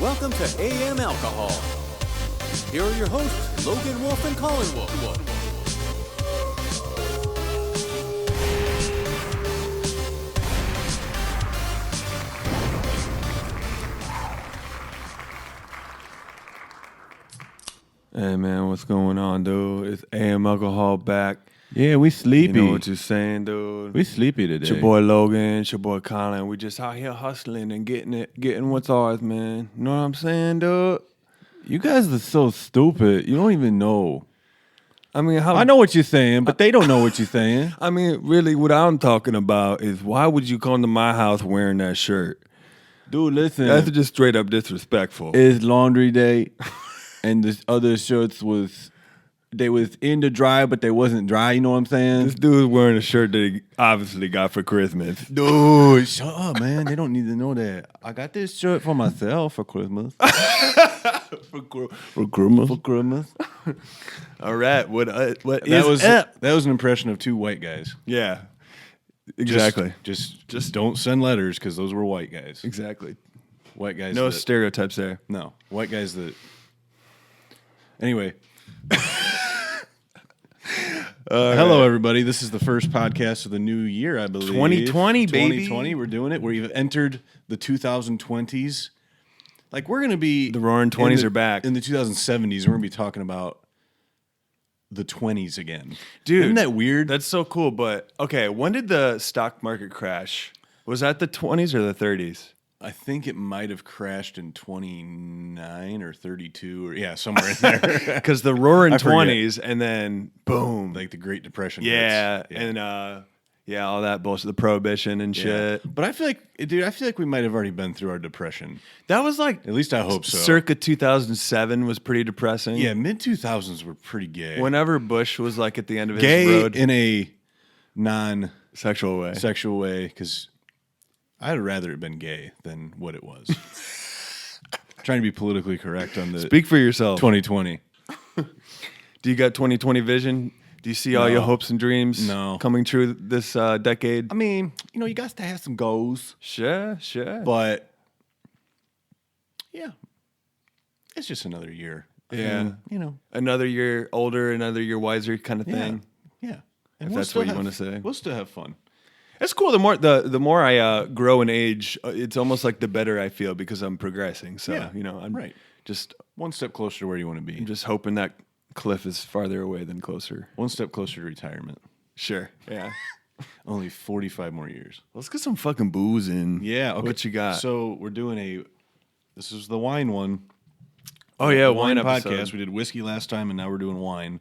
Welcome to AM Alcohol. Here are your hosts, Logan Wolf and Colin Wolf. Hey man, what's going on, dude? It's AM Alcohol back. Yeah, we sleepy. You know what you're saying, dude? We sleepy today. It's your boy Logan, it's your boy Colin. We just out here hustling and getting what's ours, man. You know what I'm saying, dude? You guys are so stupid. You don't even know. I mean, I know what you're saying, but they don't know what you're saying. I mean, really, what I'm talking about is why would you come to my house wearing that shirt? Dude, listen. That's just straight up disrespectful. It's laundry day, and the other shirts was in the dryer, but they wasn't dry. You know what I'm saying? This dude's wearing a shirt that he obviously got for Christmas. Dude, shut up, man. They don't need to know that. I got this shirt for myself for Christmas. For Christmas. For Christmas. All right. What That is was up? that was an impression of two white guys. Yeah. Exactly. Just don't send letters because those were white guys. Exactly. White guys. No that, stereotypes there. No, white guys that. Anyway. Hello, everybody. This is the first podcast of the new year, I believe. 2020, baby. 2020, we're doing it. We've entered the 2020s. Like, we're going to be... The roaring 20s are back. In the 2070s, we're going to be talking about the 20s again. Dude. Isn't that weird? That's so cool. But, okay, when did the stock market crash? Was that the 20s or the 30s? I think it might have crashed in 29 or 32 or, yeah, somewhere in there. Because the roaring I forget. 20s and then, boom. Like the Great Depression. Yeah. hits. And, all that bullshit, the prohibition and shit. But I feel like we might have already been through our depression. That was like... At least I hope so. Circa 2007 was pretty depressing. Yeah, mid 2000s were pretty gay. Whenever Bush was like at the end of his Gay road. in a non-sexual Sexual way. way, because I'd rather it been gay than what it was. Trying to be politically correct on the Speak for yourself. 2020. Do you got 2020 vision? Do you see all your hopes and dreams coming true this decade? I mean, you got to have some goals, Sure. but yeah, it's just another year. Yeah. And, Another year older, another year wiser kind of thing. yeah. And If that's what you want to say. We'll still have fun. It's cool. The more I grow in age, it's almost like the better I feel because I'm progressing. So, Yeah, I'm right. just One step closer to where you want to be. I'm just hoping that cliff is farther away than closer. One step closer to retirement. Sure. Yeah. Only 45 more years. Let's get some fucking booze in. Yeah. Okay. What you got? So we're doing this is the wine one. Oh, yeah, The wine podcast. episode. We did whiskey last time, and now we're doing wine.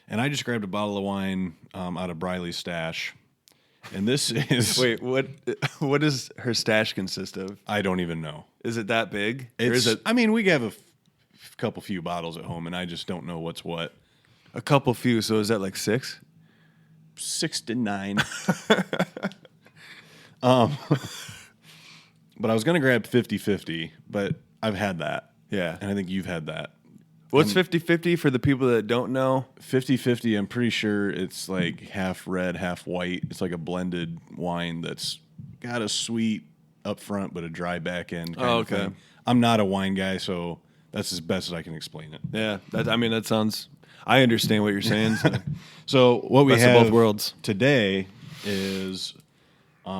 And I just grabbed a bottle of wine out of Briley's stash. And this is... Wait, what does her stash consist of? I don't even know. Is it that big? Or is it I mean, we have a couple few bottles at home, and I just don't know what's what. a couple few? So is that like 6? 6 to 9. But I was going to grab 50-50, but I've had that. Yeah. And I think you've had that. What's 50-50 for the people that don't know? 50-50, I'm pretty sure it's like half red, half white. It's like a blended wine that's got a sweet up front, but a dry back end kind of thing. I'm not a wine guy, so that's as best as I can explain it. Yeah. That sounds... I understand what you're saying. So. So what we Best of have both worlds. today is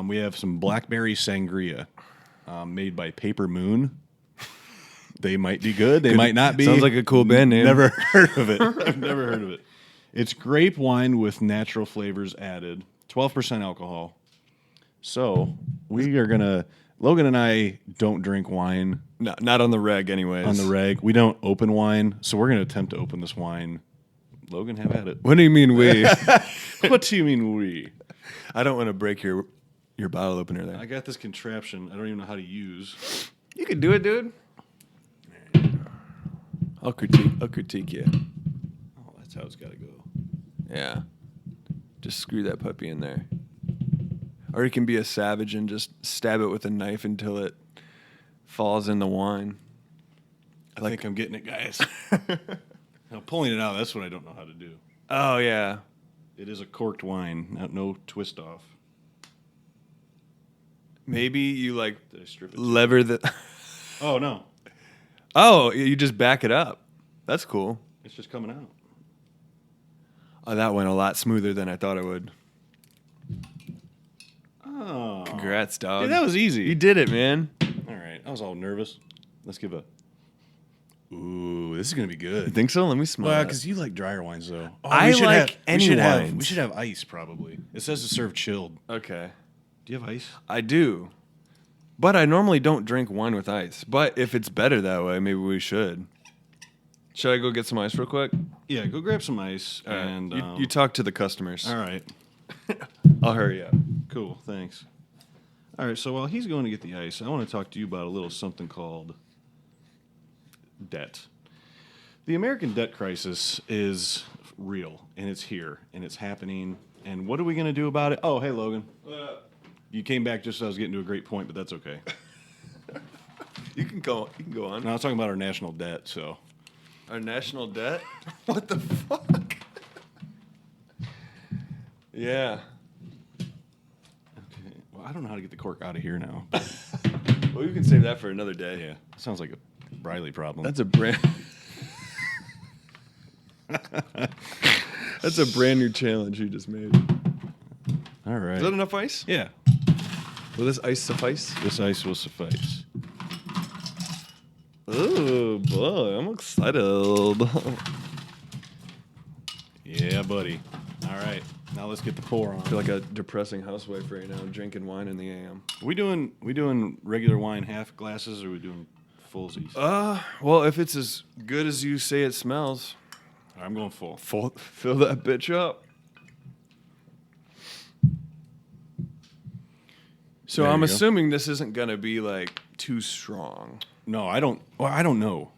we have some blackberry sangria made by Paper Moon. They might be good. They might not be. Sounds like a cool band name. Never heard of it. I've never heard of it. It's grape wine with natural flavors added. 12% alcohol. So we are going to... Logan and I don't drink wine. No, not on the reg anyways. On the reg. We don't open wine. So we're going to attempt to open this wine. Logan, have at it. What do you mean we? What do you mean we? I don't want to break your bottle opener there. I got this contraption I don't even know how to use. You could do it, dude. I'll critique you. Oh, that's how it's got to go. Yeah. Just screw that puppy in there. Or you can be a savage and just stab it with a knife until it falls in the wine. I think I'm getting it, guys. Now, pulling it out, that's what I don't know how to do. Oh, yeah. It is a corked wine. No twist off. Maybe you Did I strip it? lever the... Oh, no. Oh, you just back it up. That's cool. It's just coming out. Oh, that went a lot smoother than I thought it would. Oh. Congrats, dog. Dude, that was easy. You did it, man. All right. I was all nervous. Let's give a... Ooh, this is going to be good. You think so? Let me smell Well, it. because you like drier wines, though. Oh, I like any wines. We should have ice, probably. It says to serve chilled. Okay. Do you have ice? I do. But I normally don't drink wine with ice. But if it's better that way, maybe we should. Should I go get some ice real quick? Yeah, go grab some ice. All right. And You talk to the customers. All right. I'll hurry up. Cool, thanks. All right, so while he's going to get the ice, I want to talk to you about a little something called debt. The American debt crisis is real, and it's here, and it's happening. And what are we going to do about it? Oh, hey, Logan. You came back just as I was getting to a great point, but that's okay. You can go on. Now, I was talking about our national debt, so. Our national debt? What the fuck? Yeah. Okay. Well, I don't know how to get the cork out of here now. Well, you can save that for another day. Yeah, sounds like a Briley problem. That's a brand. That's a brand new challenge you just made. All right. Is that enough ice? Yeah, Will this ice suffice? this ice will suffice. Oh boy, I'm excited. Yeah, buddy. All right, now let's get the pour on. I feel like a depressing housewife right now, drinking wine in the AM. We doing regular wine half glasses, or we doing fullsies? Well, if it's as good as you say it smells, I'm going full. fill that bitch up. So There I'm you go. assuming this isn't gonna be like too strong. No, I don't. Well, I don't know.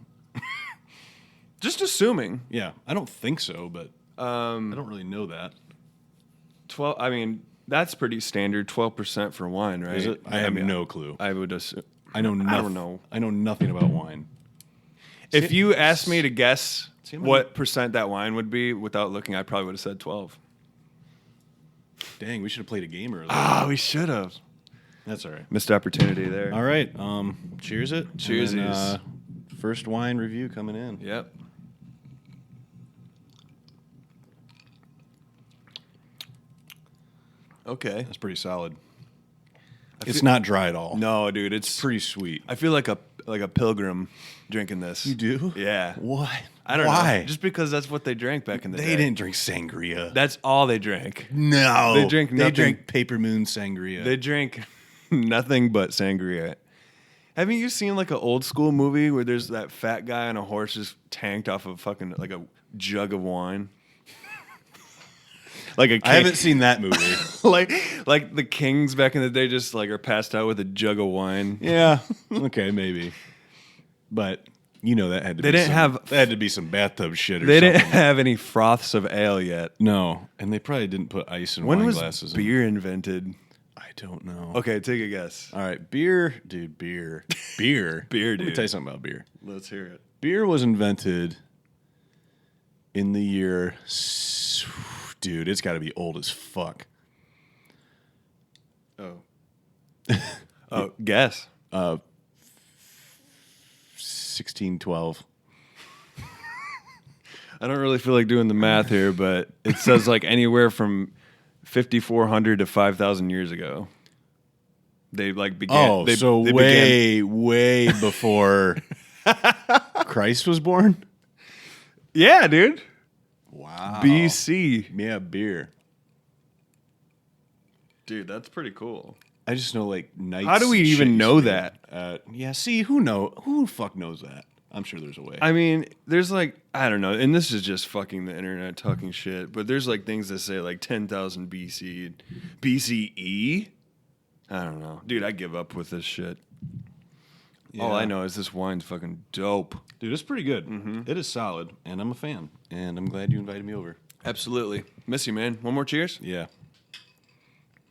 Just assuming. Yeah, I don't think so, but I don't really know that. 12. I mean, that's pretty standard. 12% for wine, right? Is it? I have mean, no clue. I would assume. I know. I don't know. I know nothing about wine. If you asked me to guess See, I'm gonna- what percent that wine would be without looking, I probably would have said 12. Dang, we should have played a game earlier. Ah, we should have. That's all right. Missed opportunity there. All right. Cheers it. Cheers. And then, first wine review coming in. Yep. Okay. That's pretty solid. feel- It's not dry at all. No, dude, it's. Pretty sweet. I feel like a pilgrim drinking this. You do? Yeah. What? I don't Why? know. Just because that's what they drank back in the They day. didn't drink sangria. That's all they drank. No. They drink They nothing. drank Paper Moon sangria. They drank nothing but sangria. Haven't you seen like an old school movie where there's that fat guy on a horse just tanked off of fucking like a jug of wine? Like a king. I haven't seen that movie. like the kings back in the day just like are passed out with a jug of wine. Yeah. Okay, maybe. But you know that had to They be didn't some, have- that had to be some bathtub shit or They something. didn't have any froths of ale yet. No, and they probably didn't put ice in When wine was glasses. beer invented? I don't know. Okay, take a guess. All right, beer, dude, beer. Beer. Beer, Let me dude. tell you something about beer. Let's hear it. Beer was invented in the year, dude, it's got to be old as fuck. Oh. Oh, guess. 1612. I don't really feel like doing the math here, but it says like anywhere from 5,400 to 5,000 years ago. They like began. Oh, they, so they way before Christ was born? yeah, dude. Wow. BC. Yeah, beer. Dude, that's pretty cool. I just know like knights. How do we even know that? Yeah, see, who the fuck knows that? I'm sure there's a way. I mean, there's like, I don't know, and this is just fucking the internet talking shit, but there's like things that say like 10,000 BC, BCE? I don't know. Dude, I give up with this shit. All I know is this wine's fucking dope. Dude, it's pretty good. It is solid, and I'm a fan. And I'm glad you invited me over. Absolutely. Miss you, man. One more cheers? Yeah.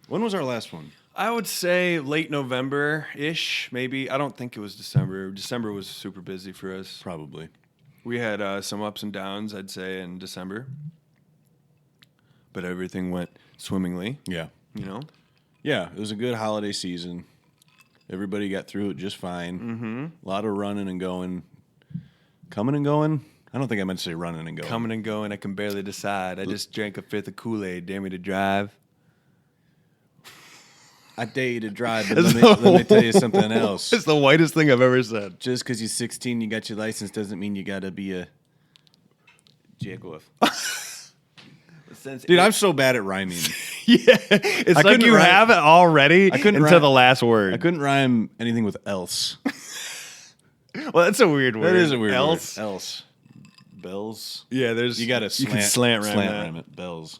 When was our last one? I would say late November-ish, maybe. I don't think it was December. December was super busy for us. Probably. We had some ups and downs, I'd say, in December. But everything went swimmingly, Yeah. you know? Yeah, it was a good holiday season. Everybody got through it just fine. A lot of running and going. Coming and going. I don't think I meant to say running and going. Coming and going, I can barely decide. I just drank a fifth of Kool-Aid. Dare me to drive. I dare you to drive, but let me tell you something else. It's the whitest thing I've ever said. Just because you're 16, you got your license, doesn't mean you got to be a jagoff. Dude, I'm so bad at rhyming. Yeah, it's like you have it already until the last word. I couldn't rhyme anything with else. Well, that's a weird word. That is a weird else. word. Else. Bells. Yeah, You got to you can slant rhyme it. Bells.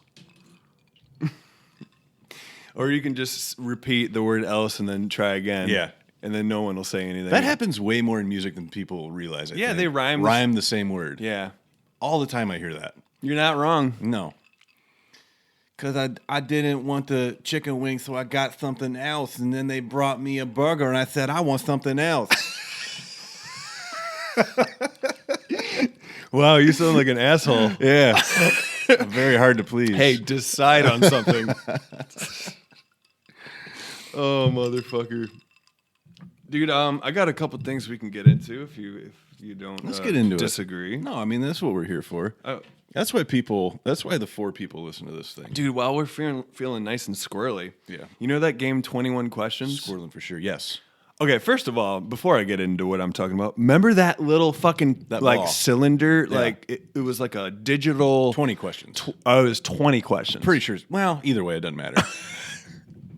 Or you can just repeat the word else and then try again. Yeah. And then no one will say anything. That happens way more in music than people realize. I think. they rhyme the same word. Yeah. All the time I hear that. You're not wrong. No. Because I didn't want the chicken wing, so I got something else. And then they brought me a burger, and I said, I want something else. Wow, you sound like an asshole. Yeah. Very hard to please. Hey, decide on something. Oh, motherfucker. Dude, I got a couple things we can get into if you don't Let's get into disagree. No, I mean, that's what we're here for. Oh. That's why the 4 people listen to this thing. Dude, while we're feeling nice and squirrely. Yeah. You know that game 21 Questions? Squirreling for sure, yes. Okay, first of all, before I get into what I'm talking about, remember that little fucking ball. cylinder? Yeah. Like it was like a digital 20 questions. it was 20 questions. Pretty sure. Well, either way, it doesn't matter.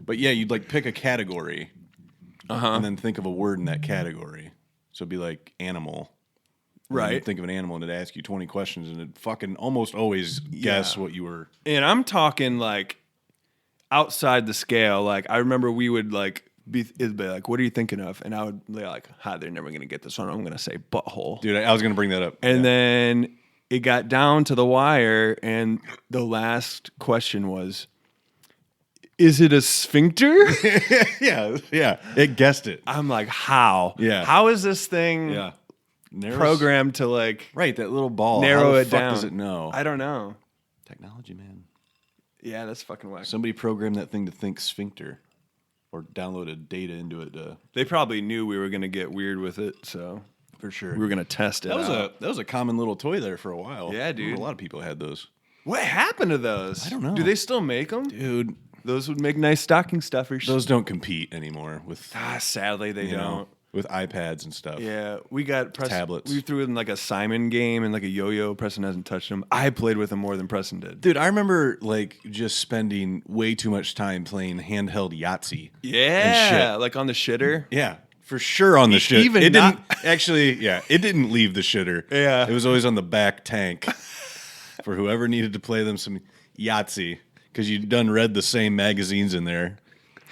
But yeah, you'd like pick a category and then think of a word in that category. So it'd be like animal. Right. You'd think of an animal and it'd ask you 20 questions and it'd fucking almost always guess what you were. And I'm talking like outside the scale. Like I remember we would it'd be like, what are you thinking of? And I would be like, they're never going to get this one. I'm going to say butthole. Dude, I was going to bring that up. And then it got down to the wire, and the last question was, is it a sphincter? yeah. It guessed it. I'm like, how? Yeah. How is this thing programmed to right, that little ball. narrow How the it fuck down? does it know? I don't know. Technology, man. Yeah, that's fucking whack. Somebody programmed that thing to think sphincter. Or downloaded data into it. They probably knew we were going to get weird with it, so For sure. we were going to test it out. That was a common little toy there for a while. Yeah, dude. A lot of people had those. What happened to those? I don't know. Do they still make them? Dude, Those would make nice stocking stuffers. those don't compete anymore with Sadly, they don't. with iPads and stuff. Yeah, we got Preston. Tablets. We threw in like a Simon game and like a yo-yo. Preston hasn't touched them. I played with them more than Preston did. Dude, I remember just spending way too much time playing handheld Yahtzee. Yeah, like on the shitter. Yeah, for sure on the shit. even it not- didn't actually. Yeah, it didn't leave the shitter. Yeah. it was always on the back tank for whoever needed to play them some Yahtzee because you done read the same magazines in there.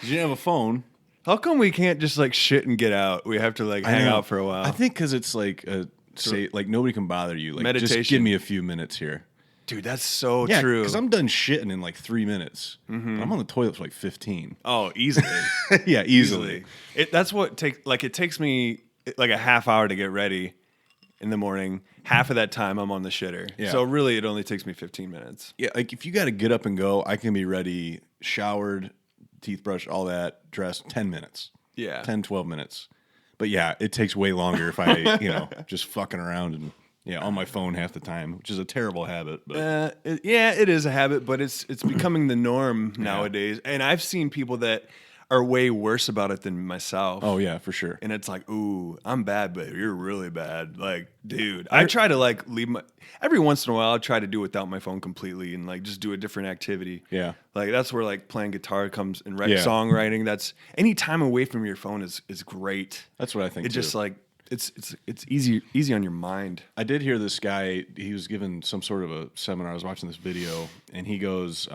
'Cause you didn't have a phone. How come we can't just shit and get out? We have to hang know. out for a while. I think because it's nobody can bother you. Like, just Meditation. give me a few minutes here. Dude, that's so Yeah, true. because I'm done shitting in 3 minutes. Mm-hmm. I'm on the toilet for 15. Oh, easily. Yeah, easily. That's what it takes me like a half hour to get ready in the morning. Half of that time I'm on the shitter. Yeah. So really it only takes me 15 minutes. Yeah, if you got to get up and go, I can be ready, showered, teeth brushed, all that, dressed, 10 minutes. Yeah. 10, 12 minutes. But yeah, it takes way longer if I, just fucking around and on my phone half the time, which is a terrible habit. But It is a habit, but it's becoming the norm nowadays. And I've seen people that are way worse about it than myself. oh yeah, for sure. And it's like, ooh, I'm bad, but you're really bad. Like, dude, I try to leave every once in a while, I try to do without my phone completely and just do a different activity. Yeah. Like that's where playing guitar comes and Yeah. songwriting. That's any time away from your phone is great. That's what I think. It too. just it's easy on your mind. I did hear this guy. He was given some sort of a seminar. I was watching this video, and he goes,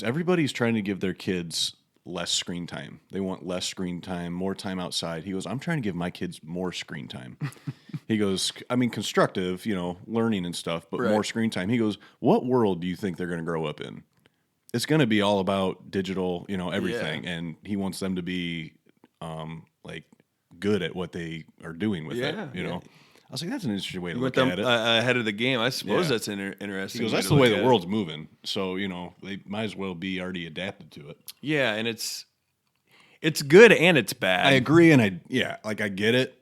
everybody's trying to give their kids less screen time. They want less screen time, more time outside. He goes, I'm trying to give my kids more screen time. He goes, I mean, constructive, learning and stuff, but more screen time. He goes, what world do you think they're going to grow up in? It's going to be all about digital, everything. Yeah. And he wants them to be good at what they are doing with it, I was like, that's an interesting way to look at it. Ahead of the game. I suppose that's interesting. He goes, that's the way the world's moving. So, they might as well be already adapted to it. Yeah, and it's good and it's bad. I agree, and I get it.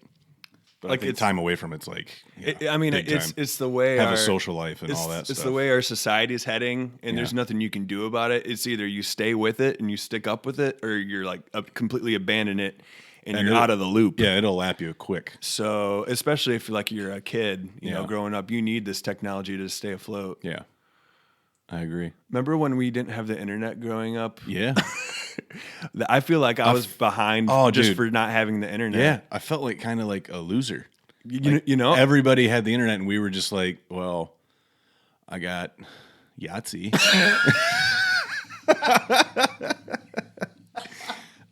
But like, I think time away from it's like, it's the way have a social life and all that stuff. It's the way our society is heading, and there's nothing you can do about it. It's either you stay with it and you stick up with it, or you're like completely abandon it and you're out of the loop. Yeah, it'll lap you quick. So especially if like you're a kid, you know, growing up, you need this technology to stay afloat. Yeah, I agree. Remember when we didn't have the internet growing up? Yeah. I feel like I was behind just for not having the internet. Yeah, I felt like kind of like a loser. You know, everybody had the internet, and we were just like, well, I got Yahtzee.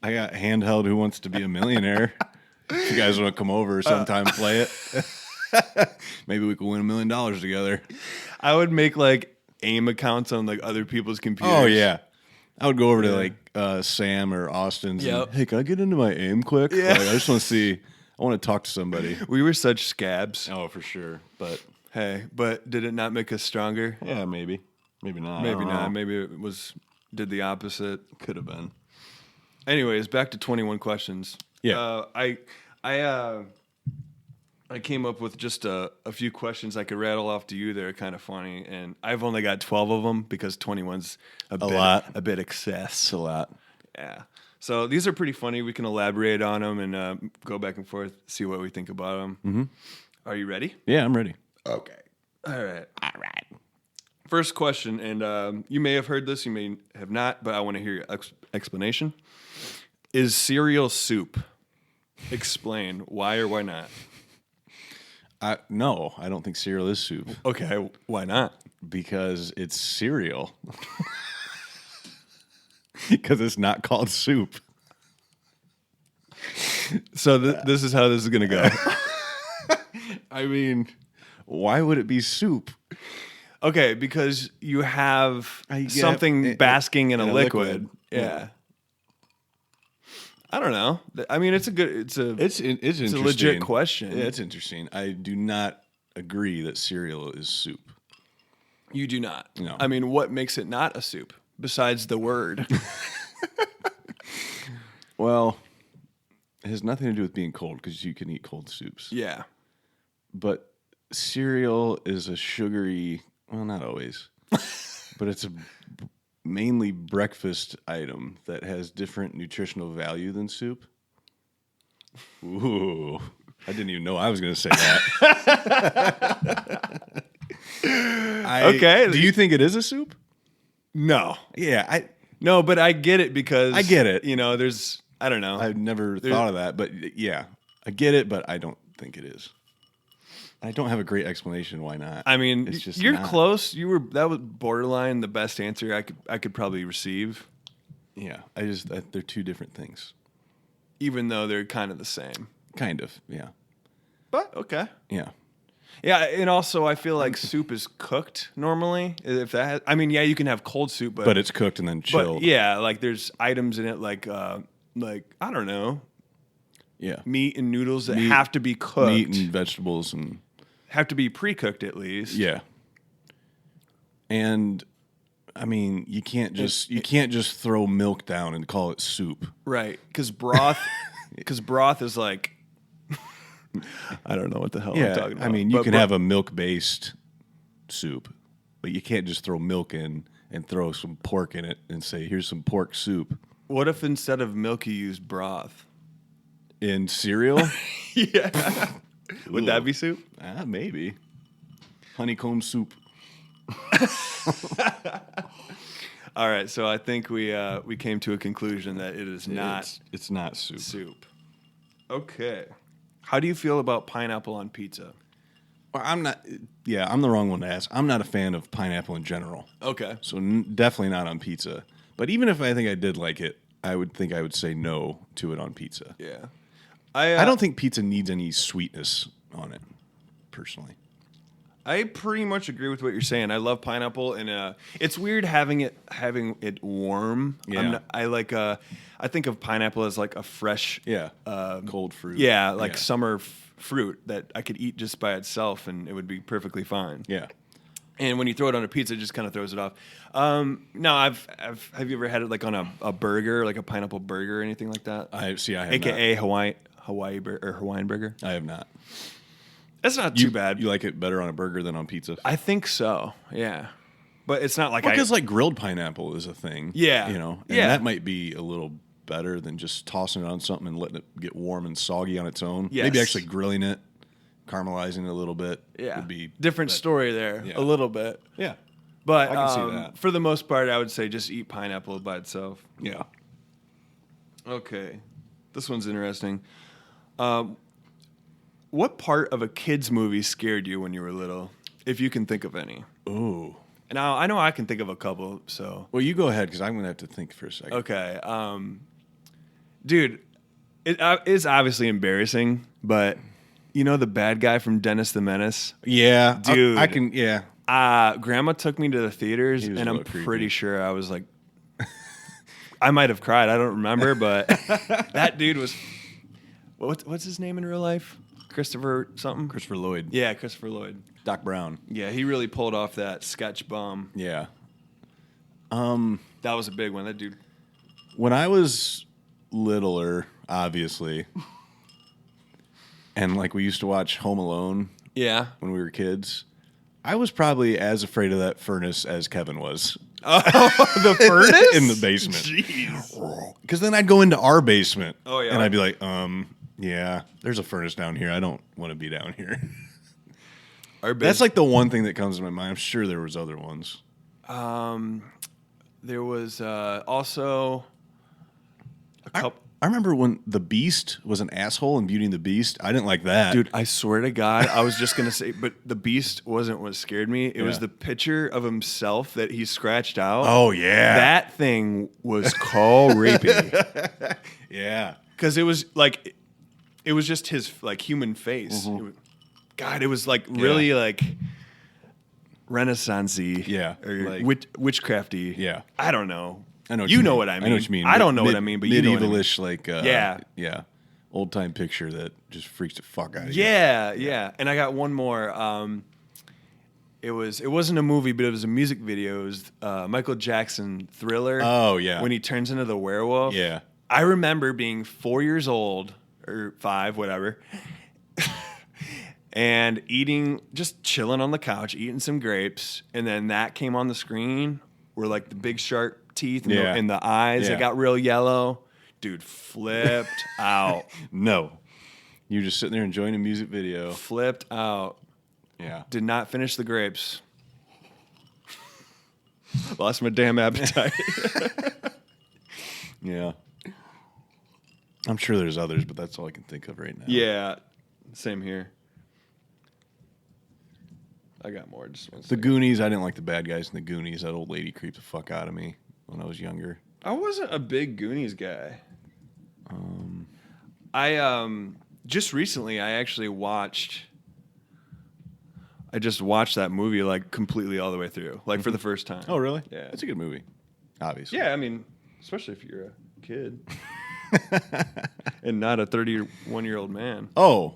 I got handheld Who Wants to Be a Millionaire. If you guys want to come over sometime, play it. Maybe we could win $1 million together. I would make like AIM accounts on like other people's computers. Oh yeah, I would go over to like Sam or Austin's. Yep. And, hey, can I get into my AIM quick? Yeah. Like, I just want to see. I want to talk to somebody. We were such scabs. Oh, for sure. But hey, did it not make us stronger? Yeah, maybe. Maybe not. Maybe not. Maybe it did the opposite. Could have been. Anyways, back to 21 questions. Yeah. I came up with just a few questions I could rattle off to you that are kind of funny, and I've only got 12 of them because 21's a bit excess. It's a lot. Yeah. So these are pretty funny. We can elaborate on them and go back and forth, see what we think about them. Mm-hmm. Are you ready? Yeah, I'm ready. Okay. All right. First question, and you may have heard this, you may have not, but I want to hear your explanation. Is cereal soup? Explain why or why not. No, I don't think cereal is soup. Okay, why not? Because it's cereal. Because it's not called soup. So this is how this is going to go. I mean, why would it be soup? Okay, because you have something basking in a liquid. Yeah. I don't know. I mean, it's a legit question. Yeah, it's interesting. I do not agree that cereal is soup. You do not? No. I mean, what makes it not a soup besides the word? Well, it has nothing to do with being cold because you can eat cold soups. Yeah. But cereal is a sugary, well, not always, but it's a mainly breakfast item that has different nutritional value than soup. Ooh, I didn't even know I was going to say that. Okay. Do you think it is a soup? No. Yeah, No, but I get it because I get it. You know, I don't know. I've never thought of that, but yeah, I get it, but I don't think it is. I don't have a great explanation why not. I mean, it's just you're not. Close. That was borderline the best answer I could probably receive. Yeah, they're two different things. Even though they're kind of the same. Kind of, yeah. But okay. Yeah. Yeah, and also I feel like soup is cooked normally. You can have cold soup, but it's cooked and then chilled. But yeah, like there's items in it like I don't know. Yeah. Meat and noodles that have to be cooked. Meat and vegetables and have to be pre-cooked at least. Yeah. And I mean, you can't just throw milk down and call it soup. Right. Cuz broth is like I don't know what the hell I'm talking about. I mean, you can have a milk-based soup, but you can't just throw milk in and throw some pork in it and say, "Here's some pork soup." What if instead of milk you use broth? In cereal? Yeah. Would that be soup? Maybe. Honeycomb soup. All right, so I think we came to a conclusion that it is not. It's not soup. Soup. Okay. How do you feel about pineapple on pizza? Well, I'm not. Yeah, I'm the wrong one to ask. I'm not a fan of pineapple in general. Okay. So definitely not on pizza. But even if I think I did like it, I would say no to it on pizza. Yeah. I don't think pizza needs any sweetness on it, personally. I pretty much agree with what you're saying. I love pineapple, and it's weird having it warm. Yeah. I think of pineapple as like a fresh, cold fruit. Yeah, like summer fruit that I could eat just by itself, and it would be perfectly fine. Yeah. And when you throw it on a pizza, it just kind of throws it off. No, have you ever had it like on a burger, like a pineapple burger or anything like that? I have AKA not. Hawaiian burger. I have not. It's not too bad. You like it better on a burger than on pizza? I think so. Yeah, but it's not like because like grilled pineapple is a thing. Yeah. You know, and Yeah. that might be a little better than just tossing it on something and letting it get warm and soggy on its own. Yes. Maybe actually grilling it, caramelizing it a little bit. Yeah, Would be different story there. Yeah. A little bit. Yeah. But I can see that. for the most part, I would say just eat pineapple by itself. Yeah. Okay, this one's interesting. What part of a kid's movie scared you when you were little, if you can think of any? Ooh. Now, I know I can think of a couple, so. Well, you go ahead because I'm going to have to think for a second. Okay. Dude, it is obviously embarrassing, but you know the bad guy from Dennis the Menace? Yeah. Dude. I can, yeah. Grandma took me to the theaters, He was and a I'm little creepy. pretty sure I was like, I might have cried. I don't remember, but that dude was. What's his name in real life? Christopher something? Christopher Lloyd. Yeah, Christopher Lloyd. Doc Brown. Yeah, he really pulled off that sketch bomb. Yeah. That was a big one. That dude. When I was littler, obviously, and like we used to watch Home Alone Yeah. when we were kids, I was probably as afraid of that furnace as Kevin was. Oh, the furnace In the basement. Jeez. Because then I'd go into our basement. Oh, yeah. And I'd be like, yeah, there's a furnace down here. I don't want to be down here. That's like the one thing that comes to my mind. I'm sure there was other ones. There was also a couple. I remember when the Beast was an asshole in Beauty and the Beast. I didn't like that. Dude, I swear to God, I was just gonna say, but the Beast wasn't what scared me. It was Yeah. the picture of himself that he scratched out. Oh, yeah. That thing was call rapey Yeah. because it was like, it was just his like human face. Mm-hmm. It was, God, it was like really like Renaissance-y, Yeah, or like- witchcrafty. Yeah. I don't know. I know what you know what I mean. I know what you mean. I don't know what I mean, but you know what I mean. Medievalish, like, Yeah. yeah, old time picture that just freaks the fuck out of you. Yeah. And I got one more. It wasn't a movie, but it was a music video. It was Michael Jackson Thriller. Oh, yeah. When he turns into the werewolf. Yeah. I remember being 4 years old or 5, whatever, and just chilling on the couch, eating some grapes, and then that came on the screen where like the big sharp teeth and, Yeah. the eyes that Yeah. got real yellow. Dude, flipped out. No. You're just sitting there enjoying a music video. Flipped out. Yeah. Did not finish the grapes. Lost my damn appetite. Yeah. I'm sure there's others, but that's all I can think of right now. Yeah, same here. I got more. Just one The second. Goonies, I didn't like the bad guys in the Goonies. That old lady creeped the fuck out of me when I was younger. I wasn't a big Goonies guy. I just recently I actually watched. I just watched that movie like completely all the way through, like for the first time. Oh, really? Yeah. It's a good movie, obviously. Yeah, I mean, especially if you're a kid and not a 31-year-old man. Oh,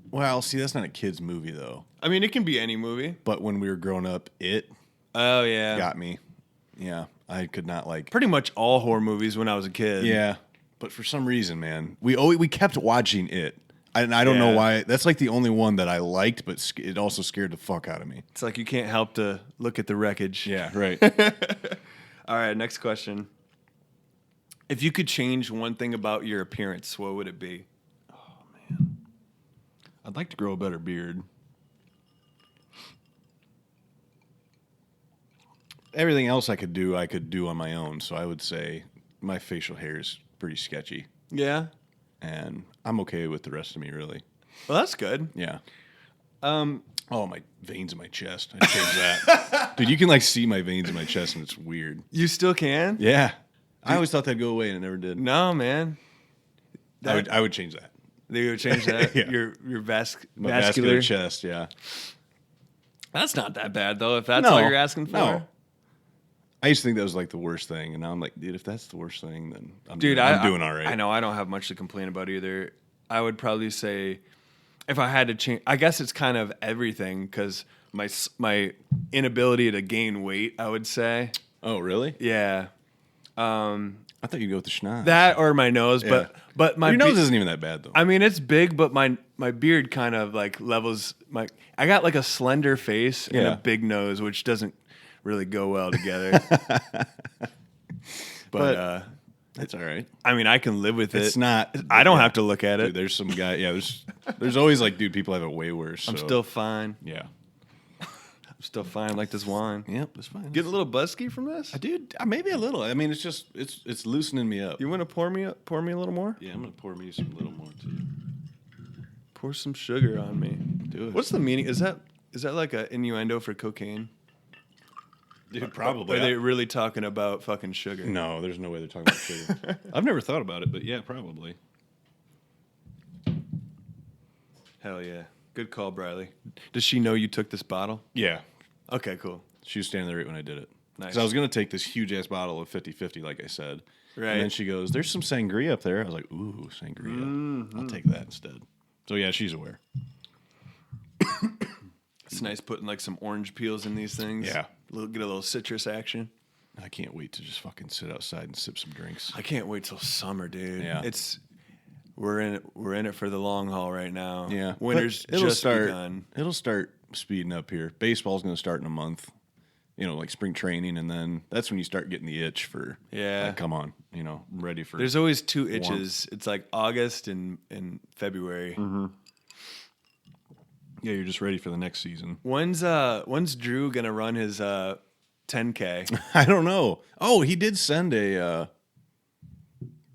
well, see, that's not a kid's movie, though. I mean, it can be any movie. But when we were growing up, it Oh yeah, got me. Yeah, I could not like. pretty much all horror movies when I was a kid. Yeah, but for some reason, man, we kept watching it, and I don't know Yeah. why. That's like the only one that I liked, but it also scared the fuck out of me. It's like you can't help to look at the wreckage. Yeah, right. All right, next question. If you could change one thing about your appearance, what would it be? I'd like to grow a better beard. Everything else I could do on my own. So I would say my facial hair is pretty sketchy, Yeah. and I'm okay with the rest of me, really. Well, that's good. Yeah. Oh, my veins in my chest. I changed that. Dude, you can like see my veins in my chest, and it's weird. You still can? Yeah. I always thought that'd go away, and it never did. No, man. I would change that. They would change that. Yeah. Your My vascular. chest, yeah. That's not that bad though. If that's all you're asking for. No. I used to think that was like the worst thing, and now I'm like, dude, if that's the worst thing, then I'm Dude, I'm doing all right. I know I don't have much to complain about either. I would probably say, if I had to change, I guess it's kind of everything because my inability to gain weight. I would say, Oh, really? yeah, I thought you'd go with the schnoz. that or my nose. Yeah. But my Your nose isn't even that bad though. I mean, it's big, but my beard kind of like levels my. I got like a slender face and Yeah. a big nose, which doesn't really go well together. but It's all right. I mean, I can live with it. It's not. I don't have to look at Dude, it. there's some guy. Yeah, there's always like, dude, people have it way worse. I'm so- still fine. Yeah. I'm still fine. Like this wine. Yep, that's fine. Get a little busky from this. Dude, maybe a little. I mean, it's just it's loosening me up. You want to pour me a little more? Yeah, I'm gonna pour me some little more too. Pour some sugar on me. Do it. What's the meaning? Is that like an innuendo for cocaine? Dude, probably. Are they really talking about fucking sugar? No, there's no way they're talking about sugar. I've never thought about it, but yeah, probably. Hell yeah. Good call, Briley. Does she know you took this bottle? Yeah. Okay, cool. She was standing there right when I did it. Nice. Because I was going to take this huge ass bottle of 50-50, like I said. Right. And then she goes, there's some sangria up there. I was like, ooh, sangria. I'll take that instead. So yeah, she's aware. It's nice putting like some orange peels in these things. Yeah. Get a little citrus action. I can't wait to just fucking sit outside and sip some drinks. I can't wait till summer, dude. Yeah. We're in it for the long haul right now. Yeah. Winter's But it'll just start, begun. It'll start speeding up here. Baseball's going to start in a month. Like spring training, and then that's when you start getting the itch for, Yeah. like, come on, I'm ready for There's always two itches. It's like August and February. Yeah, you're just ready for the next season. When's Drew gonna run his 10K? I don't know. Oh, he did send a.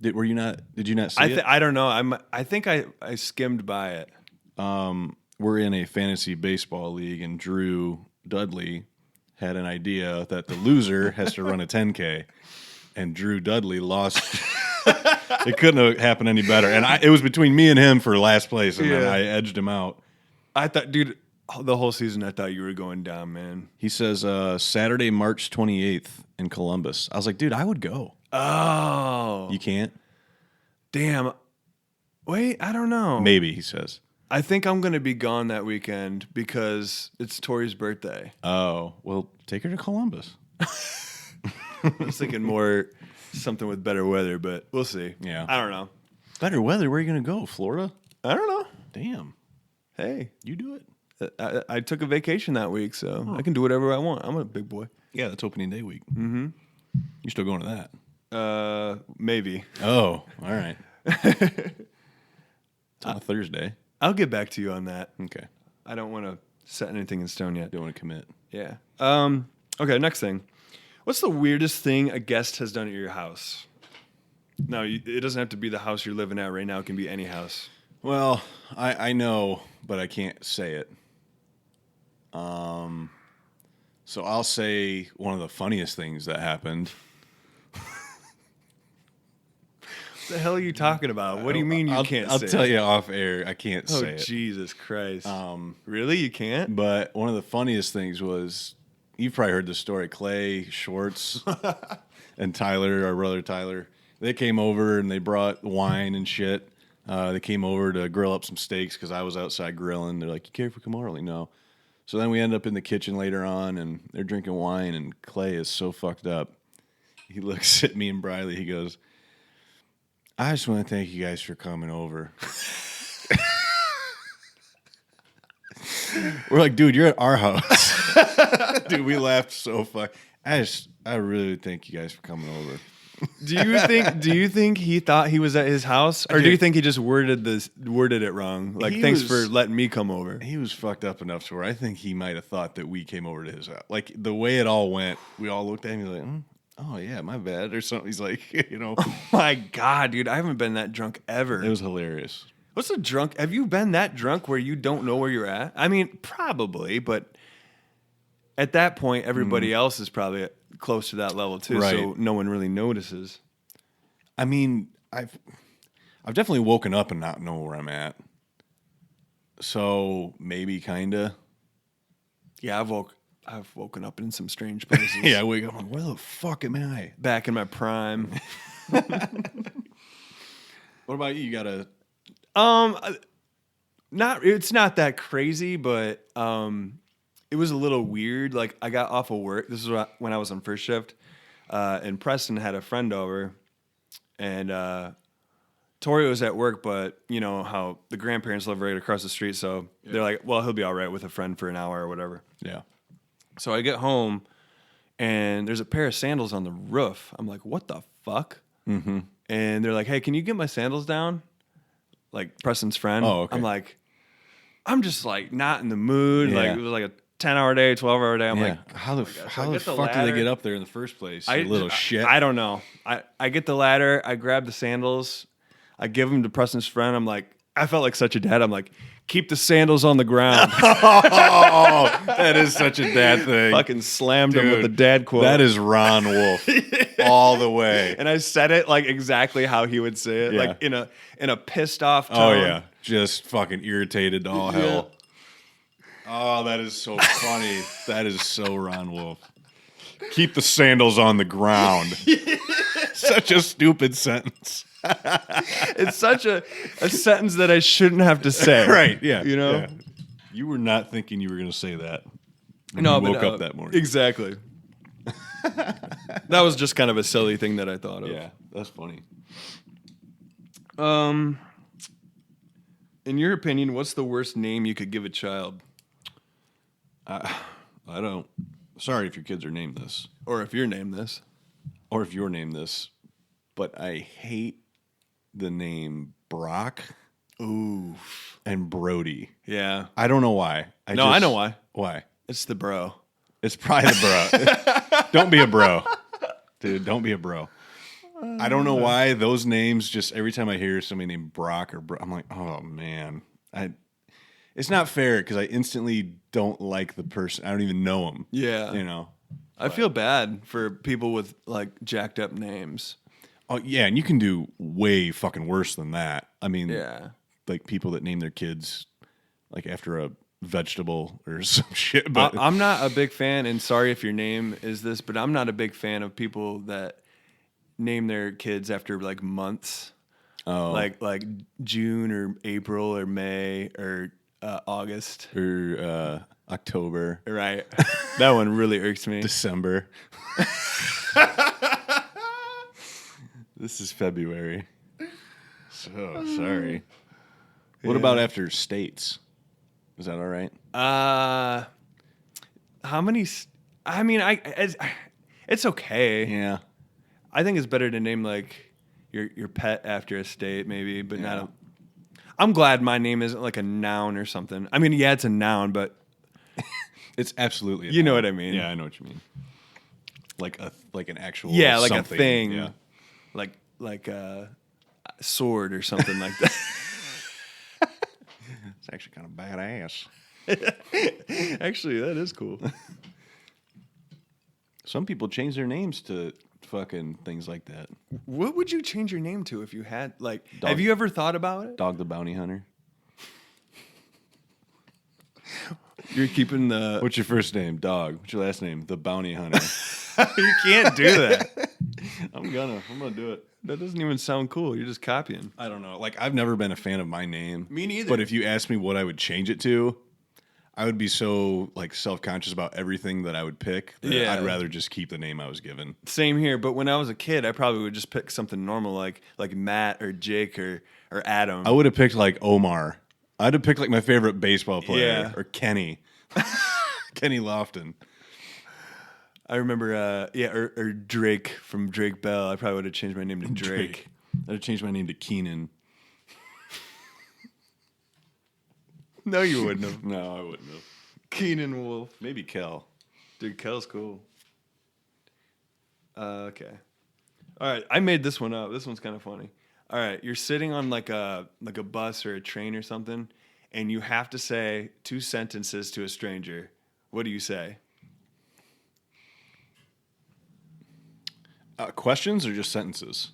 Did you not see it? I don't know. I think I skimmed by it. We're in a fantasy baseball league, and Drew Dudley had an idea that the loser has to run a 10K, and Drew Dudley lost. It couldn't have happened any better, and it was between me and him for last place, and then Yeah. I edged him out. I thought, dude, the whole season I thought you were going down, man. He says Saturday, March 28th in Columbus. I was like, dude, I would go. Oh, You can't? damn. Wait, I don't know. Maybe, he says. I think I'm gonna be gone that weekend because it's Tori's birthday. Oh, well, take her to Columbus. I was thinking more something with better weather, but we'll see. Yeah. I don't know. Better weather. Where are you going to go? Florida? I don't know. Damn. Hey, You do it. I took a vacation that week, so I can do whatever I want. I'm a big boy. Yeah, that's opening day week. Mm-hmm. You're still going to that? Maybe. Oh, all right. It's on a Thursday. I'll get back to you on that. Okay. I don't want to set anything in stone yet. Don't want to commit. Yeah. Okay, next thing. What's the weirdest thing a guest has done at your house? No, it doesn't have to be the house you're living at right now. It can be any house. Well, I know, but I can't say it. So I'll say one of the funniest things that happened. What the hell are you talking about? What do you mean you can't I'll say tell it? you off air. I can't Oh, say it. Jesus Christ. Really? You can't? But one of the funniest things was, you've probably heard the story, Clay Schwartz and Tyler, our brother Tyler, they came over and they brought wine and shit. They came over to grill up some steaks because I was outside grilling. They're like, you care if we come over? Like, no. So then we end up in the kitchen later on and they're drinking wine and Clay is so fucked up. He looks at me and Briley. He goes, I just want to thank you guys for coming over. We're like, dude, you're at our house. Dude, we laughed so fuck. I really thank you guys for coming over. Do you think he thought he was at his house, or do you think he just worded it wrong? Like, thanks for letting me come over. He was fucked up enough to where I think he might have thought that we came over to his house. Like the way it all went, we all looked at him like, oh yeah, my bad, or something. He's like, Oh my God, dude, I haven't been that drunk ever. It was hilarious. What's a drunk? Have you been that drunk where you don't know where you're at? I mean, probably, but at that point, everybody else is probably close to that level too, Right. so no one really notices. I mean, I've definitely woken up and not know where I'm at. So maybe kinda. Yeah, I've woken up in some strange places. Yeah, I wake up. I'm like, where the fuck am I? Back in my prime. What about you? You got a It's not that crazy, but it was a little weird. Like, I got off of work. This is when I was on first shift, and Preston had a friend over, and Tori was at work, but you know how the grandparents live right across the street, so they're like, well, he'll be all right with a friend for an hour or whatever. Yeah. So I get home, and there's a pair of sandals on the roof. I'm like, what the fuck? Mm-hmm. And they're like, hey, can you get my sandals down? Like Preston's friend. Oh, okay. I'm like, I'm just like not in the mood. Yeah. Like it was like a 10-hour day, 12-hour day. I'm Yeah. like, how the I get the fuck did they ladder. get up there in the first place? You little shit. I don't know. I get the ladder. I grab the sandals. I give them to Preston's friend. I'm like, I felt like such a dad. I'm like, keep the sandals on the ground. Oh, that is such a dad thing. Fucking slammed him Dude, with the dad quote. That is Ron Wolf all the way. And I said it like exactly how he would say it, Yeah. like in a pissed off tone. Oh yeah, just fucking irritated to all hell. Oh, that is so funny. That is so Ron Wolf. Keep the sandals on the ground. Such a stupid sentence. It's such a sentence that I shouldn't have to say. Right? Yeah. You know? Yeah. You were not thinking you were going to say that. When No, you but woke up that morning. Exactly. That was just kind of a silly thing that I thought of. Yeah, that's funny. In your opinion, what's the worst name you could give a child? I don't. Sorry if your kids are named this, Or if you're named this. or if you're named this, but I hate the name Brock Ooh. and Brody. Yeah. I don't know why. I know why. Why? It's the bro. It's probably the bro. Don't be a bro, dude. Don't be a bro. I don't know why those names. Just every time I hear somebody named Brock or I'm like, oh man, it's not fair because I instantly don't like the person. I don't even know him. Yeah. You know. I feel bad for people with like jacked up names. Oh yeah, and you can do way fucking worse than that. I mean, Yeah. like people that name their kids like after a vegetable or some shit. But I'm not a big fan, and sorry if your name is this, but I'm not a big fan of people that name their kids after like months. oh, Like June or April or May or August. or October, Right. That one really irks me. December. This is February. So sorry. What about after states? Is that all right? How many? I mean, it's okay. Yeah. I think it's better to name like your pet after a state, maybe, but Yeah. not. I'm glad my name isn't like a noun or something. I mean, yeah, it's a noun, but It's absolutely. You know what I mean. Yeah, I know what you mean. Like an actual. yeah, like something. a thing, Yeah. like a sword or something like that. It's actually kind of badass. Actually, that is cool. Some people change their names to fucking things like that. What would you change your name to if you had like? Dog. Have you ever thought about it? Dog the Bounty Hunter. You're keeping the. What's your first name? Dog. What's your last name? The Bounty Hunter. You can't do that. I'm gonna do it. That doesn't even sound cool. You're just copying. I don't know. Like I've never been a fan of my name. Me neither. But if you asked me what I would change it to, I would be so like self-conscious about everything that I would pick that Yeah. I'd rather just keep the name I was given. Same here. But when I was a kid, I probably would just pick something normal like Matt or Jake or Adam. I would have picked like Omar. I'd have picked like my favorite baseball player Yeah. or Kenny. Kenny Lofton. I remember, or Drake from Drake Bell. I probably would have changed my name to Drake. I'd have changed my name to Keenan. No, you wouldn't have. No, I wouldn't have. Keenan Wolf. Maybe Kel. Dude, Kel's cool. Okay. All right, I made this one up. This one's kind of funny. All right, you're sitting on like a bus or a train or something, and you have to say 2 sentences to a stranger. What do you say? Questions or just sentences?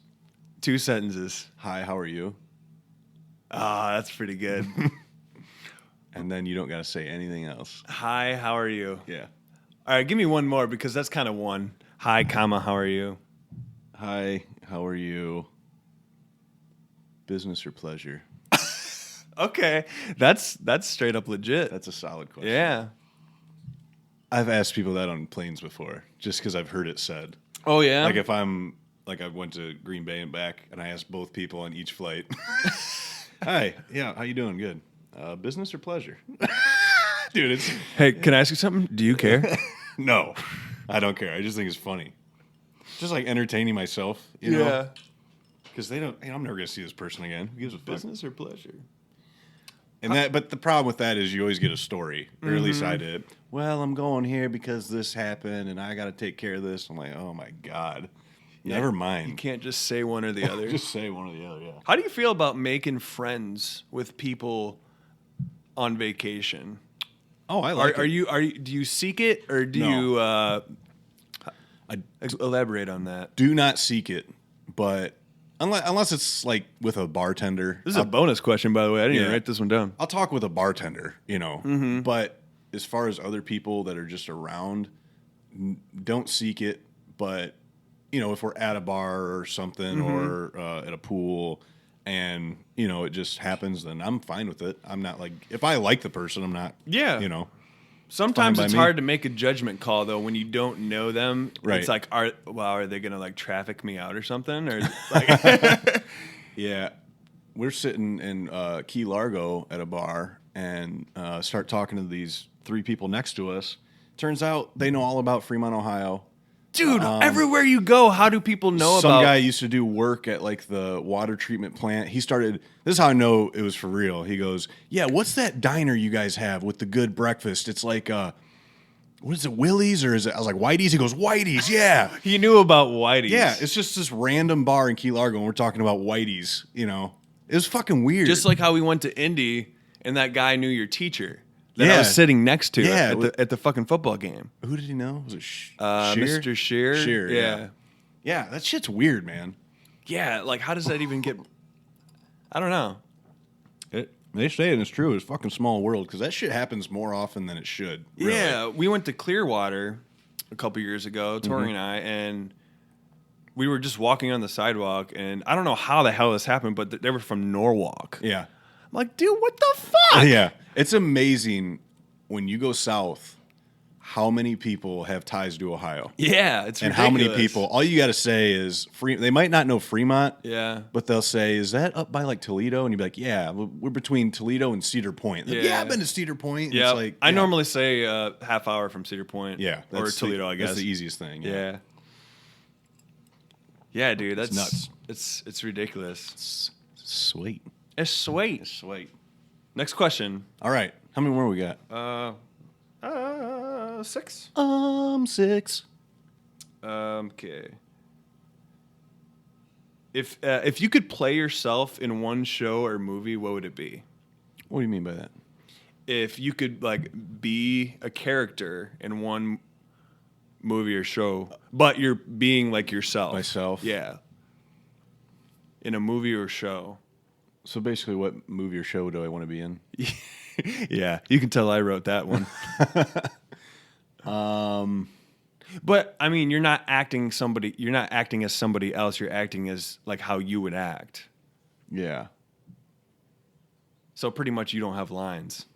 2 sentences. Hi, how are you? Ah, that's pretty good. And then you don't got to say anything else. Hi, how are you? Yeah. All right, give me one more because that's kind of one. Hi, comma, how are you? Hi, how are you? Business or pleasure? Okay, that's straight up legit. That's a solid question. Yeah. I've asked people that on planes before, just because I've heard it said. Oh yeah. Like if I'm like I went to Green Bay and back, and I asked both people on each flight, "Hi, yeah, how you doing? Good. Business or pleasure?" Dude, it's Hey, can I ask you something? Do you care? no, I don't care. I just think it's funny, just like entertaining myself, you know. Because they don't, I'm never gonna see this person again. Who gives a fuck? Business or pleasure? And but the problem with that is you always get a story, or at least I did. Well, I'm going here because this happened, and I got to take care of this. I'm like, oh my god, never mind. You can't just say one or the other. Just say one or the other. Yeah. How do you feel about making friends with people on vacation? Oh, I like. Are you do you seek it or do you elaborate on that? Do not seek it, but unless it's like with a bartender. This is a bonus question, by the way. I didn't even Yeah. write this one down. I'll talk with a bartender, you know. But as far as other people that are just around, don't seek it. But you know, if we're at a bar or something, or at a pool, and you know it just happens, then I'm fine with it. I'm not like, if I like the person, I'm not. Yeah. You know. Sometimes fine by it's me. hard to make a judgment call though when you don't know them. Right. It's like, are they gonna like traffic me out or something? Or like Yeah, we're sitting in Key Largo at a bar and start talking to these 3 people next to us. Turns out they know all about Fremont, Ohio. dude, everywhere you go, how do people know Some about guy used to do work at like the water treatment plant. He started, this is how I know it was for real. He goes, yeah, what's that diner you guys have with the good breakfast? It's like, what is it, Willie's or is it? I was like, Whitey's? He goes, Whitey's, yeah. He knew about Whitey's. Yeah, it's just this random bar in Key Largo and we're talking about Whitey's, you know. It was fucking weird. Just like how we went to Indy and that guy knew your teacher that I Yeah. was sitting next to Yeah. at the fucking football game. Who did he know? Was it Shear? Mr. Shear. Shear, Yeah. Yeah, that shit's weird, man. Yeah, like how does that even get I don't know. They say it, it's true. It's a fucking small world because that shit happens more often than it should. Really. Yeah, we went to Clearwater a couple years ago, Tori and I, and we were just walking on the sidewalk, and I don't know how the hell this happened, but they were from Norwalk. Yeah. I'm like, dude, what the fuck? Yeah. It's amazing when you go south how many people have ties to Ohio. Yeah, it's And ridiculous. how many people, all you got to say is, they might not know Fremont, Yeah. but they'll say, is that up by like Toledo? And you'd be like, yeah, we're between Toledo and Cedar Point. Like, Yeah. I've been to Cedar Point. Yeah, It's like, I yeah. normally say half hour from Cedar Point. Yeah. or that's Toledo, I guess. That's the easiest thing. Yeah. Yeah, dude, that's nuts. It's ridiculous. Sweet. It's sweet. Sweet. Next question. All right. How many more we got? 6. 6. Okay. If you could play yourself in one show or movie, what would it be? What do you mean by that? If you could like be a character in one movie or show, but you're being like yourself. Myself? Yeah. In a movie or show. So basically, what movie or show do I want to be in? Yeah, you can tell I wrote that one. But I mean, you're not acting as somebody else. You're acting as like how you would act. Yeah. So pretty much, you don't have lines.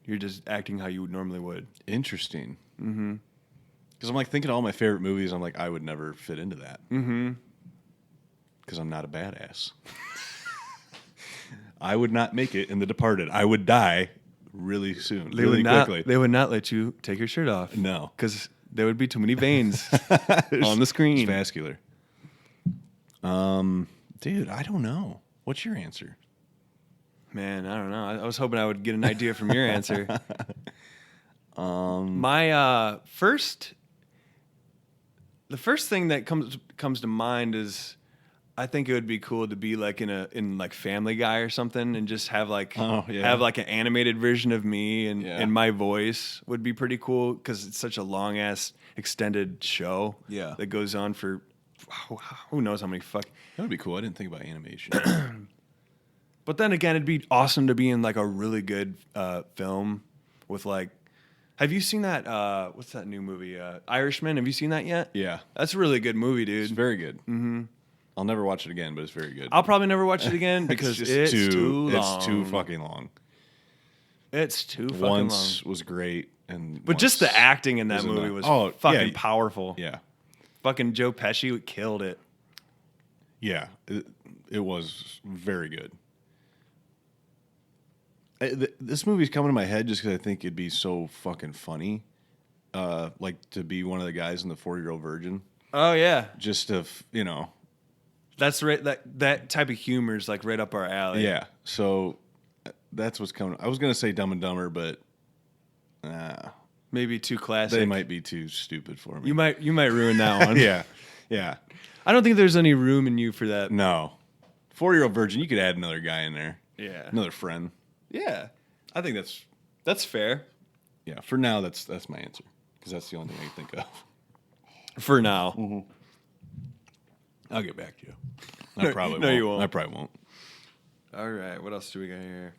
You're just acting how you would normally would. Interesting. Mm-hmm. Because I'm like thinking of all my favorite movies. I'm like, I would never fit into that. Mm-hmm. Because I'm not a badass. I would not make it in The Departed. I would die really soon, really quickly. They would not let you take your shirt off. No. Because there would be too many veins on the screen. It's vascular. Dude, I don't know. What's your answer? Man, I don't know. I was hoping I would get an idea from your answer. My the first thing that comes to mind is I think it would be cool to be like in like Family Guy or something and just have like have like an animated version of me and my voice would be pretty cool because it's such a long ass extended show that goes on for who knows how many fuck. That would be cool. I didn't think about animation. But then again, it'd be awesome to be in like a really good film with like. Have you seen that? What's that new movie? Irishman. Have you seen that yet? Yeah. That's a really good movie, dude. It's very good. Mm-hmm. I'll never watch it again, but it's very good. I'll probably never watch it again because it's too long. It's too fucking long. It's too fucking Once long. was great, But just the acting in that movie was fucking powerful. Yeah. Fucking Joe Pesci killed it. Yeah, it was very good. This movie's coming to my head just because I think it'd be so fucking funny, like to be one of the guys in the 4-Year-Old Virgin. Oh yeah, Just to that's right. That type of humor is like right up our alley. yeah. So that's what's coming. I was gonna say Dumb and Dumber, but Maybe too classic. they might be too stupid for me. You might ruin that one. yeah. I don't think there's any room in you for that. No, 4-Year-Old Virgin. You could add another guy in there. Yeah. Another friend. Yeah. I think that's fair. Yeah. For now, that's my answer because that's the only thing I can think of. For now. Mm-hmm. I'll get back to you. No, I probably no, won't. you won't. I probably won't. All right. What else do we got here?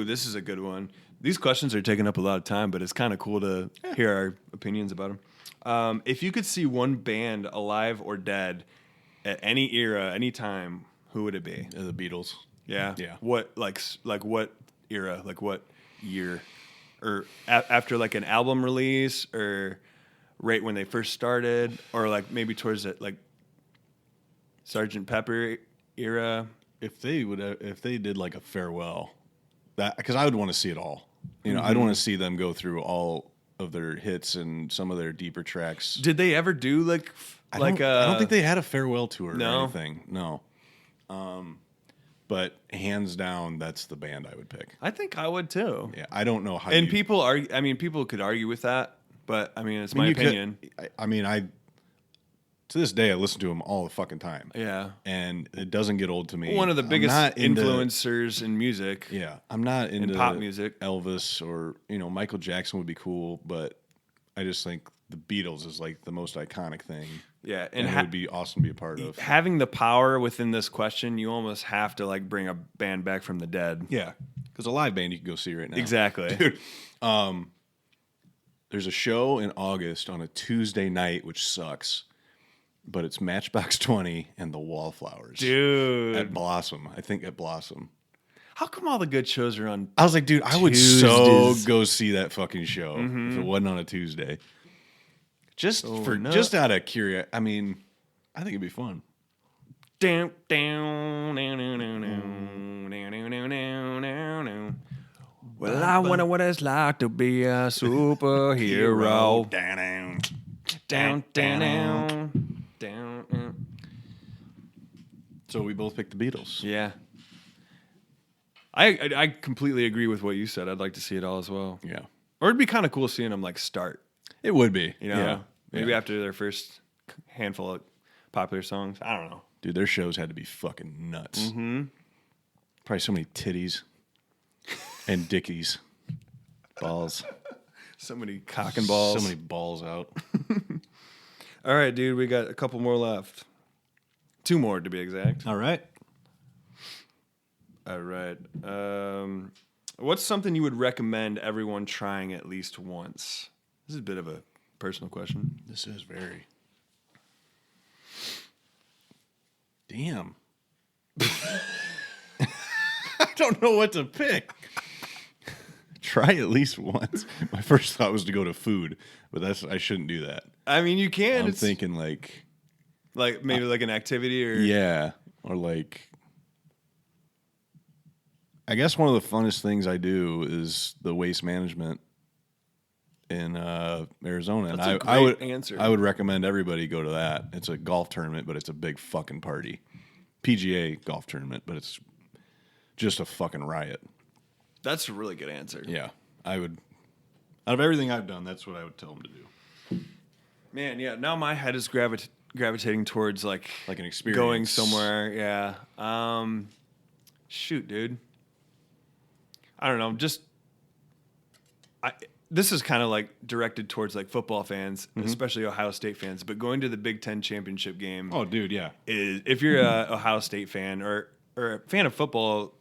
This is a good one. These questions are taking up a lot of time, but it's kind of cool to hear our opinions about them. If you could see one band alive or dead at any era, any time, who would it be? The Beatles. Yeah. Yeah. What like what era? Like what year? Or after like an album release, or right when they first started, or like maybe towards it like Sgt. Pepper era. If they did like a farewell, that because I would want to see it all. I'd want to see them go through all of their hits and some of their deeper tracks. Did they ever do like I don't think they had a farewell tour No? or anything. No. But hands down, that's the band I would pick. I think I would too. Yeah, I don't know how. And people argue. I mean, people could argue with that, but I mean, it's my opinion. To this day, I listen to them all the fucking time. Yeah. And it doesn't get old to me. One of the I'm biggest not into- influencers in music. Yeah, I'm not into pop music. Elvis or Michael Jackson would be cool, but I just think the Beatles is like the most iconic thing. Yeah, and it would be awesome to be a part of. Having the power within this question, you almost have to like bring a band back from the dead. Yeah, because a live band you can go see right now. Exactly. Dude, there's a show in August on a Tuesday night, which sucks, but it's Matchbox 20 and the Wallflowers. Dude. At Blossom. I think at Blossom. How come all the good shows are on? I was like, dude, I would so go see that fucking show if it wasn't on a Tuesday. Just out of curiosity. I mean, I think it'd be fun. Down, down, down, down, down, down, down, down, down, down. Well, I wonder what it's like to be a superhero. Down, down, down, down. So we both picked the Beatles. Yeah. I completely agree with what you said. I'd like to see it all as well. Yeah. Or it'd be kind of cool seeing them like start. It would be. Yeah. Maybe Yeah. after their first handful of popular songs. I don't know. Dude, their shows had to be fucking nuts. Mm-hmm. Probably so many titties and dickies. Balls. So many cock and balls. So many balls out. All right, dude. We got a couple more left. 2 more to be exact. All right. All right. What's something you would recommend everyone trying at least once? This is a bit of a personal question. This is very. Damn. I don't know what to pick. Try at least once. My first thought was to go to food, but I shouldn't do that. I mean, you can. I'm thinking like maybe like an activity or yeah, or like. I guess one of the funnest things I do is the waste management in Arizona. That's a I would answer. I would recommend everybody go to that. It's a golf tournament, but it's a big fucking party. PGA golf tournament, but it's just a fucking riot. That's a really good answer. Yeah, I would. Out of everything I've done, that's what I would tell them to do. Man, yeah. Now my head is gravitating towards like an experience, going somewhere. Yeah. Shoot, dude. I don't know. This is kind of like directed towards like football fans, especially Ohio State fans. But going to the Big Ten championship game. Oh, dude, yeah. Is if you're a Ohio State fan or a fan of football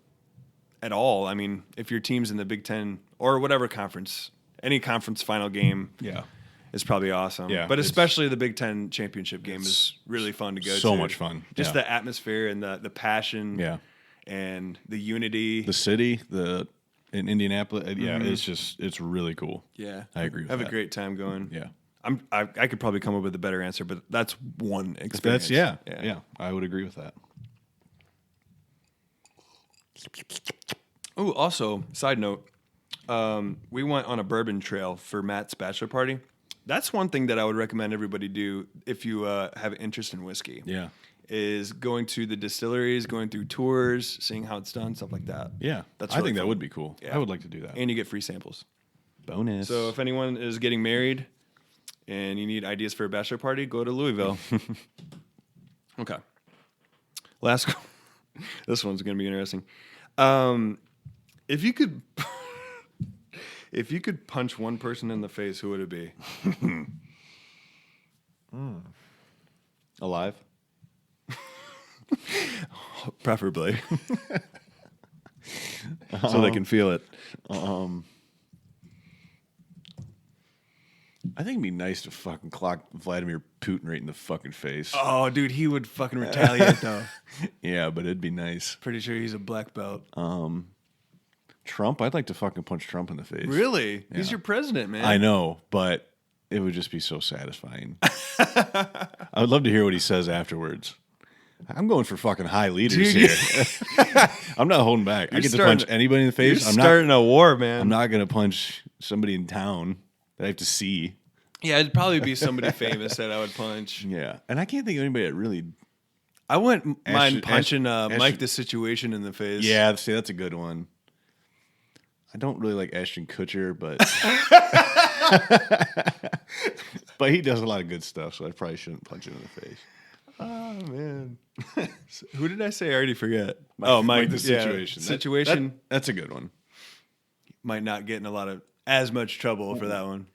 at all. I mean, if your team's in the Big Ten or whatever conference, any conference final game, Yeah. is probably awesome. Yeah, But especially the Big Ten championship game is really fun to go to. So much fun. Just Yeah. the atmosphere and the passion. Yeah. And the unity. The city, in Indianapolis, yeah, it's really cool. Yeah. I agree with Have that. a great time going. Yeah. I could probably come up with a better answer, but that's one experience. Yeah. I would agree with that. Oh, also, side note, we went on a bourbon trail for Matt's bachelor party. That's one thing that I would recommend everybody do if you have an interest in whiskey. Yeah. Is going to the distilleries, going through tours, seeing how it's done, stuff like that. Yeah. That's I really think that fun. would be cool. Yeah. I would like to do that. And you get free samples. Bonus. So if anyone is getting married and you need ideas for a bachelor party, go to Louisville. Okay. Last this one's going to be interesting. If you could if you could punch one person in the face, who would it be? Alive? Preferably. So they can feel it. I think it'd be nice to fucking clock Vladimir Putin right in the fucking face. Oh, dude, he would fucking retaliate though. Yeah, but it'd be nice. Pretty sure he's a black belt. Trump? I'd like to fucking punch Trump in the face. Really? He's your president, man. I know, but it would just be so satisfying. I would love to hear what he says afterwards. I'm going for fucking high leaders Dude, here. I'm not holding back. I get to starting- punch anybody in the face. You're starting a war, man. I'm not going to punch somebody in town that I have to see. Yeah, it'd probably be somebody famous that I would punch. Yeah. And I can't think of anybody that really... I wouldn't mind punching Ashton- Mike the Situation in the face. Yeah, see, that's a good one. I don't really like Ashton Kutcher, but... but he does a lot of good stuff, so I probably shouldn't punch him in the face. Oh, man. Who did I say? I already forget. Mike the yeah, Situation. Situation That's a good one. might not get in a lot of as much trouble for that one.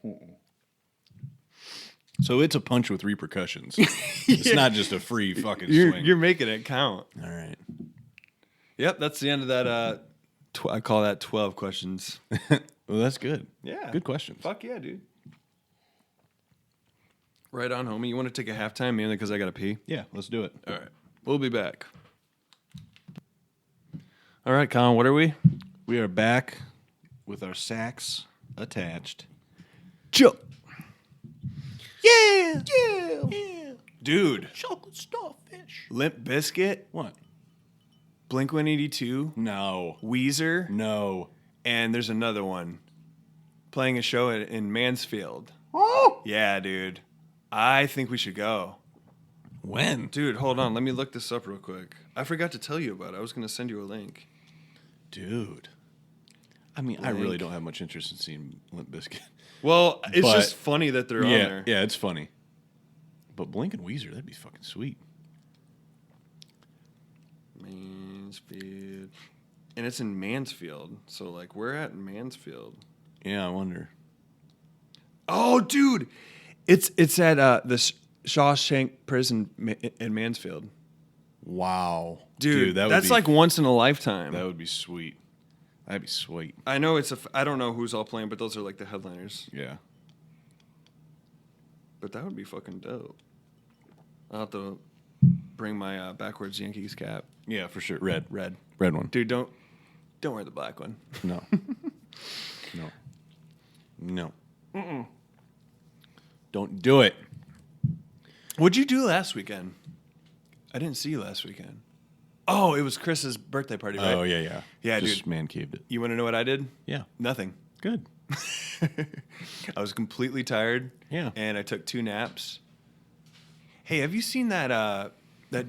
So it's a punch with repercussions. It's not just a free fucking swing. You're making it count. All right. Yep, that's the end of that. I call that 12 questions. Well, that's good. Yeah. Good questions. Fuck yeah, dude. Right on, homie. You want to take a halftime mainly because I got to pee? Yeah, let's do it. All right. We'll be back. All right, Colin, what are we? We are back with our sacks attached. Chill. Yeah. Dude, Chocolate starfish. Limp Bizkit, What? Blink-182, No. Weezer, No. and there's another one playing a show in Mansfield. Oh. Yeah, dude. I think we should go. When? Dude, hold on. Let me look this up real quick. I forgot to tell you about it. I was going to send you a link. Dude. I mean, I really don't have much interest in seeing Limp Bizkit. Well, it's But- just funny that they're on there. Yeah, it's funny. But Blink and Weezer, that'd be fucking sweet. Mansfield. And it's in Mansfield. So, like, we're at Mansfield. Yeah, I wonder. Oh, dude. It's at the Shawshank Prison in Mansfield. Wow. Dude, that would that's be, like once in a lifetime. That would be sweet. That'd be sweet. I know I don't know who's all playing, but those are like the headliners. Yeah. But that would be fucking dope. I'll have to bring my backwards Yankees cap. Yeah, for sure. Red. Red. Red one. Dude, don't wear the black one. No. No. Don't do it. What'd you do last weekend? I didn't see you last weekend. Oh, it was Chris's birthday party, right? Oh, yeah. Yeah, Just dude. man caved it. You want to know what I did? Yeah. Nothing. Good. I was completely tired. Yeah. And I took 2 naps. Hey, have you seen that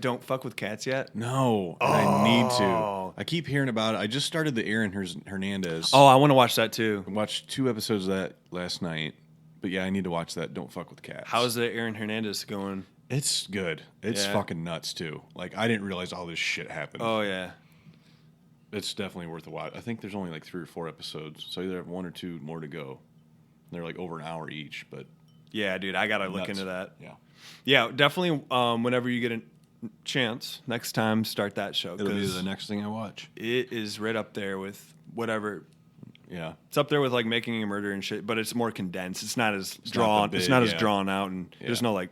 Don't Fuck with Cats yet? No, I need to. I keep hearing about it. I just started the Aaron Hernandez. Oh, I want to watch that too. I watched 2 episodes of that last night. But yeah, I need to watch that. Don't Fuck with Cats. How's the Aaron Hernandez going? It's good. It's Yeah. fucking nuts too. Like I didn't realize all this shit happened. Oh, yeah. It's definitely worth a watch. I think there's only like 3 or 4 episodes, so either have 1 or 2 more to go. They're like over an hour each, but Yeah, dude, I got to look nuts. into that. Yeah, Yeah, definitely whenever you get a chance, next time, start that show. it'll be 'cause the next thing I watch. it is right up there with whatever. Yeah, It's up there with like Making a Murder and shit, but it's more condensed. It's not as not drawn. that It's big, not as yeah. drawn out, and there's Yeah. no like,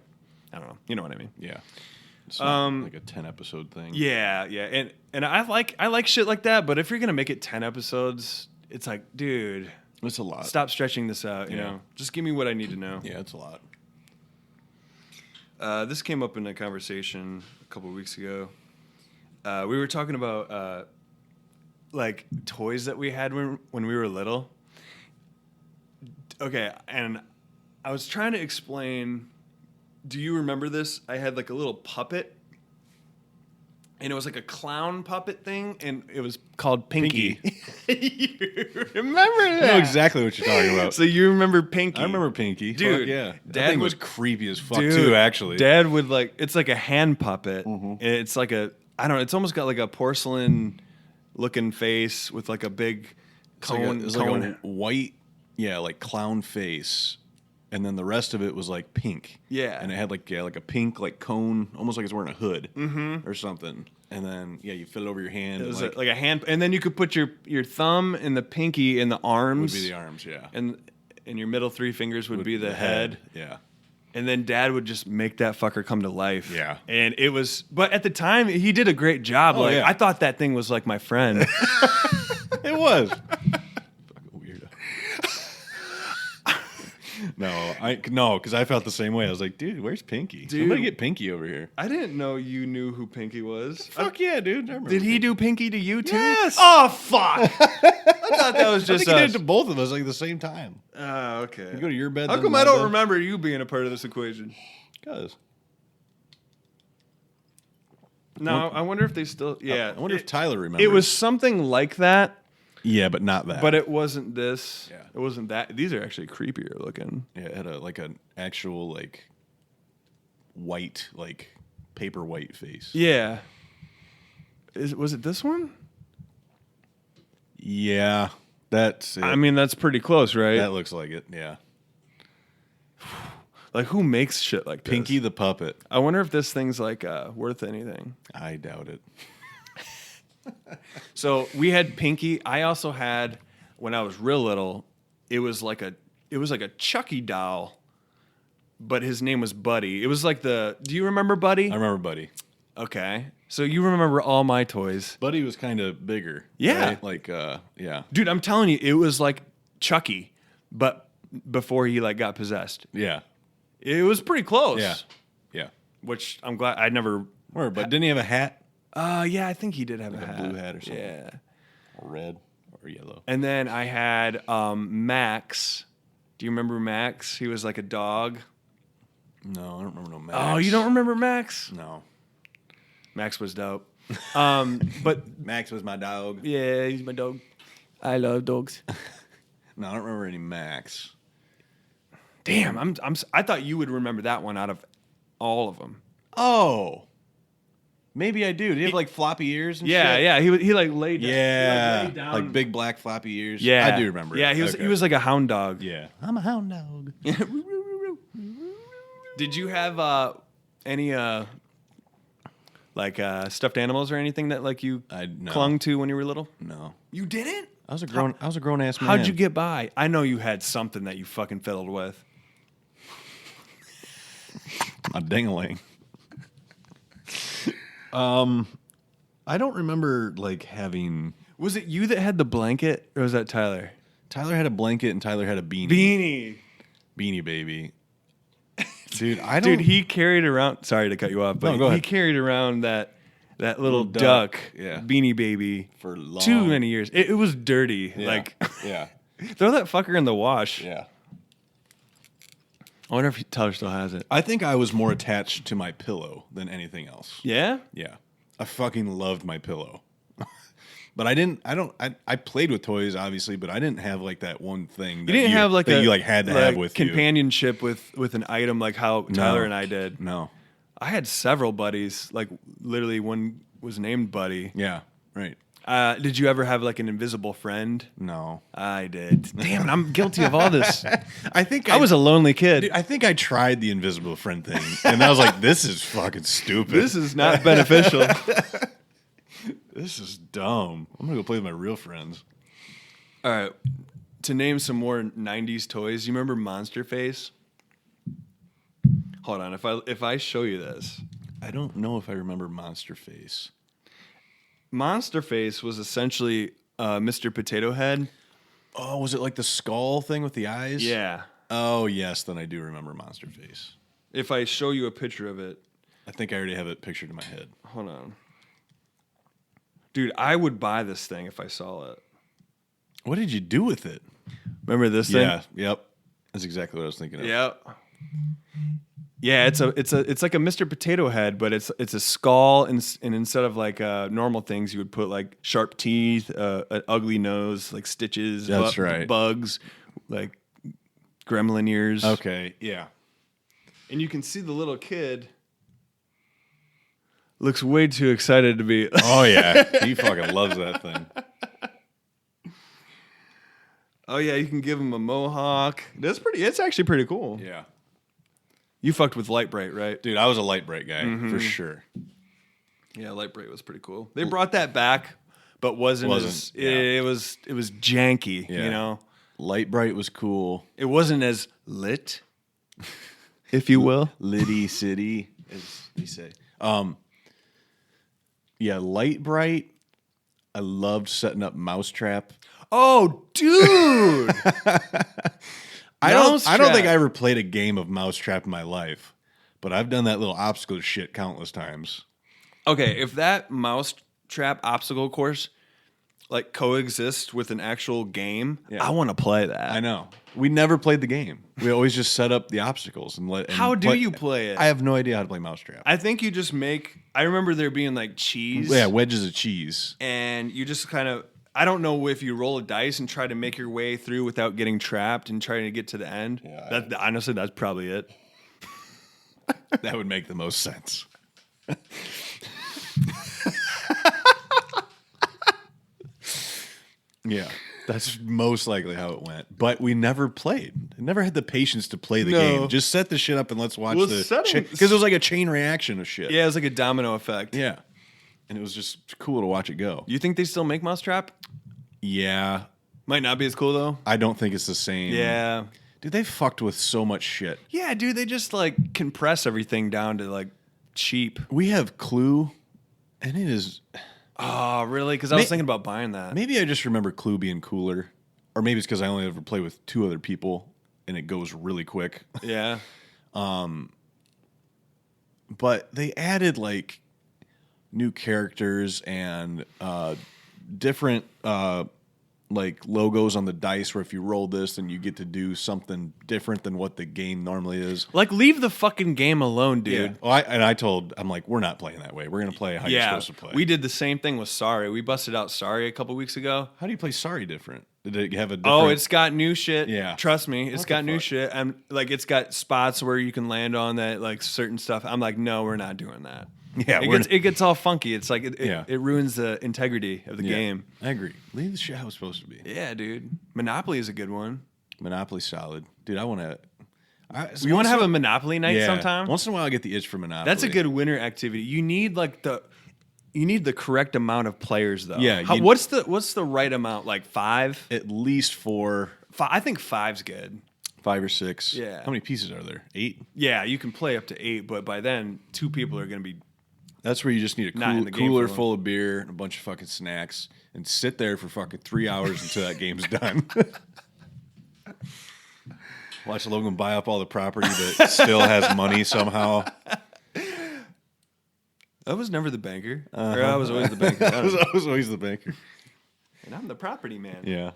I don't know. You know what I mean? yeah. It's not like a 10 episode thing. Yeah, and I like shit like that. But if you're gonna make it 10 episodes, it's like, dude, It's a lot. stop stretching this out. You Yeah. know, just give me what I need to know. Yeah, it's a lot. This came up in a conversation a couple of weeks ago. We were talking about like toys that we had when we were little. Okay, and I was trying to explain. Do you remember this? I had like a little puppet, and it was like a clown puppet thing, and it was called Pinky. You remember that? I know exactly what you're talking about. So you remember Pinky? I remember Pinky. Dude, Fuck yeah. Dad That thing was would- creepy as fuck Dude, too, actually. Dad would like, it's like a hand puppet. And it's like I don't know, it's almost got like a porcelain looking face with like a big cone. It was like a white, like clown face. And then the rest of it was like pink. Yeah. And it had like a pink like cone, almost like it's wearing a hood or something. And then you fit it over your hand. It was and like a hand, and then you could put your thumb and the pinky in the arms. would be the arms, yeah. And your middle three fingers would be the head. Yeah. And then Dad would just make that fucker come to life. Yeah. And it was, but at the time, he did a great job. Oh, like, yeah. I thought that thing was like my friend. It was. Fucking weirdo. No, because I felt the same way. I was like, dude, where's Pinky? Dude. Somebody get Pinky over here. I didn't know you knew who Pinky was. Fuck yeah, dude. I remember Did he Pinky. do Pinky to you too? Yes. Oh, fuck. I thought that was I just think he us. did it to both of us like the same time. Oh, okay. You go to your bed. How then come my I don't bed? remember you being a part of this equation? Because No, I wonder if they still. Yeah, I wonder if Tyler remembers. it was something like that, Yeah, but not that. but it wasn't this. Yeah. It wasn't that. These are actually creepier looking. yeah, it had an actual like white, like paper white face. Yeah. Was it this one? Yeah, that's it. I mean, that's pretty close, right? that looks like it. Yeah, Like, who makes shit like this? Pinky the puppet. I wonder if this thing's like worth anything. I doubt it. So we had Pinky. I also had, when I was real little, it was like a Chucky doll, but his name was Buddy. It was like do you remember Buddy? I remember Buddy. Okay. So you remember all my toys. Buddy was kind of bigger. Yeah. right? Like yeah, Dude, I'm telling you, it was like Chucky, but before he like got possessed. yeah, It was pretty close. yeah. Which I'm glad I never. Where? But didn't he have a hat? Yeah, I think he did have Like a a hat. blue hat or something? Yeah. Or red or yellow? And then I had Max. Do you remember Max? He was like a dog. No, I don't remember no Max. Oh, you don't remember Max? No, Max was dope. But Max was my dog. yeah, he's my dog. I love dogs. No, I don't remember any Max. Damn, I thought you would remember that one out of all of them. Oh, maybe I do. Do you have like floppy ears? And Yeah, shit? yeah. He like laid down. Yeah, he, laid down. like big black floppy ears. Yeah, I do remember. Yeah, it. he was Okay. like a hound dog. Yeah, I'm a hound dog. Did you have any like stuffed animals or anything that like you No. clung to when you were little? No, You didn't? I was a grown ass man. How'd you get by? I know you had something that you fucking fiddled with. a ding-a-ling? I don't remember like having. Was it you that had the blanket, or was that Tyler? Tyler had a blanket and Tyler had a beanie. Beanie Baby. Dude, I don't. Dude, he carried around. Sorry to cut you off, but No, go he ahead. carried around that little duck, duck, yeah. Beanie Baby, for long. too many years. It was dirty. Yeah. Like, yeah, throw that fucker in the wash. yeah. I wonder if Tyler still has it. I think I was more attached to my pillow than anything else. Yeah. Yeah. I fucking loved my pillow. But I played with toys obviously, but I didn't have like that one thing that You didn't have like that a you like had to have with you. companionship with an item like how Tyler and I did. No. I had several buddies. Like literally, one was named Buddy. Yeah. Right. Did you ever have like an invisible friend? No. I did. Damn it, I'm guilty of all this. I think I was a lonely kid. Dude, I think I tried the invisible friend thing, and I was like, "This is fucking stupid. This is not beneficial. This is dumb. I'm gonna go play with my real friends." All right. To name some more 90s toys, you remember Monster Face? Hold on. If I show you this. I don't know if I remember Monster Face. Monster Face was essentially Mr. Potato Head. Oh, was it like the skull thing with the eyes? Yeah. Oh, yes. Then I do remember Monster Face. If I show you a picture of it. I think I already have it pictured in my head. Hold on. Dude, I would buy this thing if I saw it. What did you do with it? Remember this thing? Yeah, yep. That's exactly what I was thinking of. Yep. Yeah, it's like a Mr. Potato Head, but it's a skull, and instead of like normal things, you would put like sharp teeth, an ugly nose, like stitches, That's right. bugs, like gremlin ears. Okay, yeah. And you can see the little kid looks way too excited to be. Oh yeah, he fucking loves that thing. Oh yeah, you can give him a mohawk. It's actually pretty cool. Yeah. You fucked with Lightbright, right? Dude, I was a Lightbright guy for sure. Yeah, Lightbright was pretty cool. They brought that back, but wasn't yeah. it was janky, Yeah. you know. Lightbright was cool. It wasn't as lit, if you will. Liddy City, as they say. Yeah, Lightbright. I loved setting up Mousetrap. Oh, dude. I don't think I ever played a game of Mousetrap in my life, but I've done that little obstacle shit countless times. Okay, if that Mousetrap obstacle course like coexist with an actual game, I want to play that. I know. We never played the game. We always just set up the obstacles and let. How do you play it? I have no idea how to play Mousetrap. I think you just make. I remember there being like cheese. Yeah, wedges of cheese. And you just kind of. I don't know if you roll a dice and try to make your way through without getting trapped and trying to get to the end. Yeah. Honestly, that's probably it. That would make the most sense. Yeah, that's most likely how it went. But we never played. I never had the patience to play the game. Just set the shit up and let's watch because it was like a chain reaction of shit. Yeah, it was like a domino effect. Yeah, and it was just cool to watch it go. You think they still make Mousetrap? Yeah. Might not be as cool though. I don't think it's the same. Yeah. Dude, they fucked with so much shit. Yeah, dude, they just like compress everything down to like cheap. We have Clue, and it is. Oh, really? Because I was thinking about buying that. Maybe I just remember Clue being cooler. Or maybe it's because I only ever play with 2 other people, and it goes really quick. Yeah. But they added, like, new characters and different, like, logos on the dice where if you roll this, then you get to do something different than what the game normally is. Like, leave the fucking game alone, dude. Yeah. Well, I'm like, we're not playing that way. We're going to play how you're supposed to play. We did the same thing with Sorry. We busted out Sorry a couple weeks ago. How do you play Sorry different? Did it have a different... Oh, it's got new shit. Yeah. Trust me, it's got new shit. And, like, it's got spots where you can land on that, like, certain stuff. I'm like, no, we're not doing that. Yeah, it gets all funky. It's like it ruins the integrity of the game. I agree. Leave the shit how it's supposed to be. Yeah, dude. Monopoly is a good one. Monopoly's solid, dude. I want to. You want to have a Monopoly night sometime? Once in a while, I get the itch for Monopoly. That's a good winter activity. You need the correct amount of players though. Yeah. What's the right amount? Like 5? At least 4. I think 5's good. 5 or 6. Yeah. How many pieces are there? 8. Yeah, you can play up to 8, but by then 2 people are going to be. That's where you just need a cooler full of beer and a bunch of fucking snacks and sit there for fucking 3 hours until that game's done. Watch Logan buy up all the property but still has money somehow. I was never the banker. Or I was always the banker. I was always the banker. And I'm the property man. Yeah.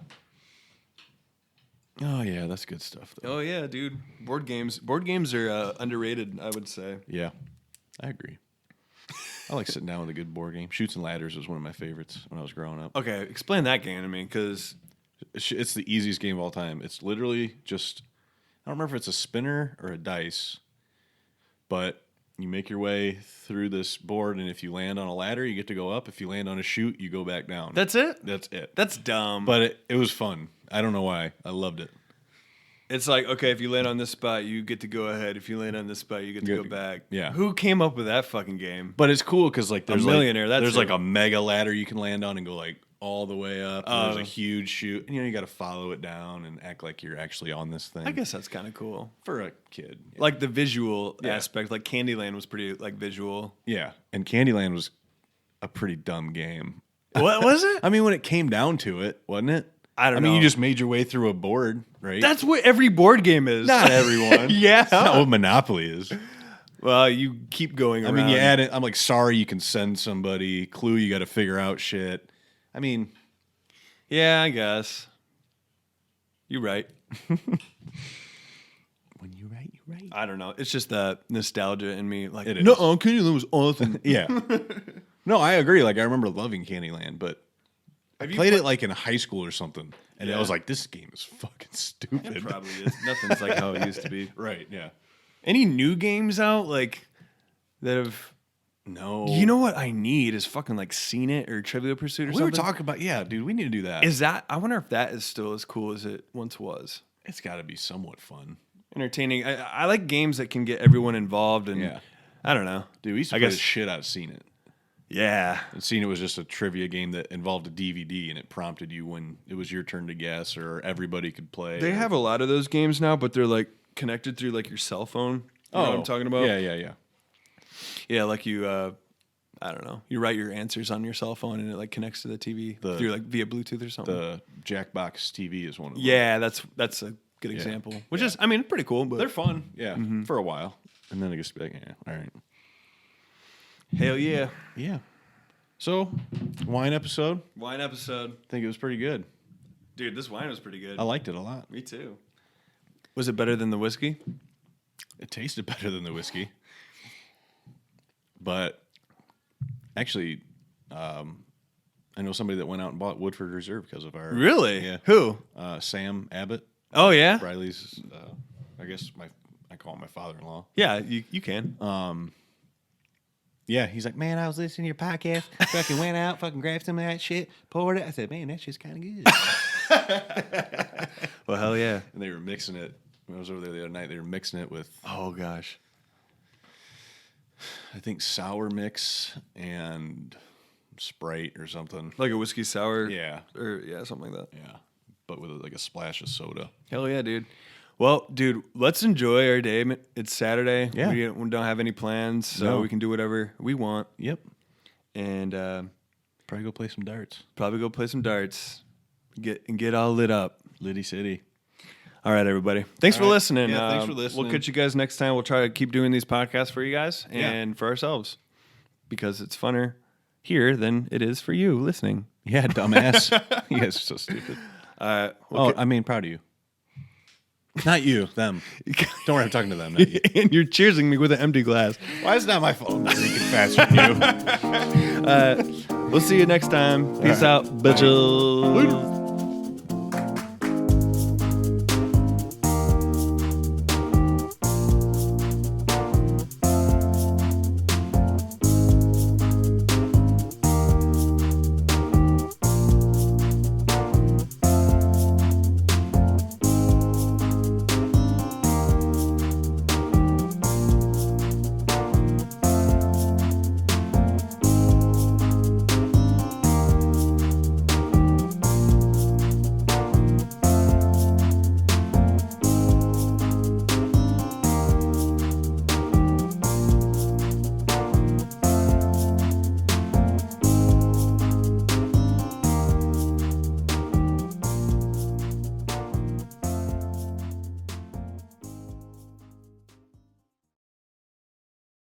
Oh, yeah, that's good stuff, though. Oh, yeah, dude. Board games are underrated, I would say. Yeah, I agree. I like sitting down with a good board game. Chutes and Ladders was one of my favorites when I was growing up. Okay, explain that game to me, because... It's the easiest game of all time. It's literally just... I don't remember if it's a spinner or a dice, but you make your way through this board, and if you land on a ladder, you get to go up. If you land on a chute, you go back down. That's it? That's it. That's dumb. But it was fun. I don't know why. I loved it. It's like, okay, if you land on this spot, you get to go ahead. If you land on this spot, you get to go back. Yeah. Who came up with that fucking game? But it's cool because like there's millionaire. There's like a mega ladder you can land on and go like all the way up. And there's a huge chute, and you got to follow it down and act like you're actually on this thing. I guess that's kind of cool for a kid. Yeah. Like the visual aspect. Like Candyland was pretty like visual. Yeah, and Candyland was a pretty dumb game. What was it? I mean, when it came down to it, wasn't it? I don't I know. mean, you just made your way through a board, right? That's what every board game is. not everyone. Yeah. That's not what Monopoly is. Well, you keep going around. I mean, you add it. I'm like, sorry, you can send somebody. Clue, you got to figure out shit. I mean, yeah, I guess. You're right. when you're right, you're right. I don't know. It's just the nostalgia in me. Like, It is. no, Candyland was awesome. Yeah. No, I agree. Like, I remember loving Candyland, but I played it like in high school or something, and I was like, this game is fucking stupid. It probably is. Nothing's like how it used to be. Right? Yeah. Any new games out like that have? No. You know what I need is fucking like Seen It or Trivial Pursuit or we something. were talking about? Yeah, dude, we need to do that. Is that? I wonder if that is still as cool as it once was. It's got to be somewhat fun, Entertaining. I like games that can get everyone involved, and Yeah. I don't know. dude. We used to I play guess- the shit out of Seen It. Yeah, And Seen It was just a trivia game that involved a DVD, and it prompted you when it was your turn to guess, or everybody could play. they have a lot of those games now, but they're like connected through like your cell phone. You know what I'm talking about? Yeah. Yeah, like you. I don't know. You write your answers on your cell phone, and it like connects to the TV through like via Bluetooth or something. The Jackbox TV is one of them. Yeah, that's a good example. Which is, I mean, pretty cool. But They're fun. Yeah, for a while, and then it gets to be like, yeah, all right. hell yeah, Yeah. So, wine episode. wine episode, I think it was pretty good. dude. This wine was pretty good. I liked it a lot. Me too. Was it better than the whiskey? It tasted better than the whiskey, but actually, I know somebody that went out and bought Woodford Reserve because of our Really? Yeah. Who? Sam Abbott, Oh yeah. Riley's. I guess I call him my father-in-law. Yeah, you can. Yeah, he's like, man, I was listening to your podcast. Fucking went out, fucking grabbed some of that shit, poured it. I said, man, that shit's kind of good. Well, hell yeah. And they were mixing it. When I was over there the other night, they were mixing it with, Oh gosh. I think, sour mix and Sprite or something. Like a whiskey sour. Yeah, Or yeah, something like that. yeah. But with like a splash of soda. Hell yeah, dude. Well, dude, let's enjoy our day. It's Saturday. Yeah. We don't have any plans, so No. we can do whatever we want. Yep. And Probably go play some darts. probably go play some darts. Get all lit up. Liddy City. All right, everybody. Thanks for right. listening. Yeah, thanks for listening. We'll catch you guys next time. We'll try to keep doing these podcasts for you guys Yeah. and for ourselves because it's funner here than it is for you listening. Yeah, dumbass. You guys are so stupid. I mean, proud of you. Not you, them. Don't worry, I'm talking to them, not you. And you're cheersing me with an empty glass. Why is it not my fault? I'm drinking faster than you. We'll see you next time. Peace out, bitches.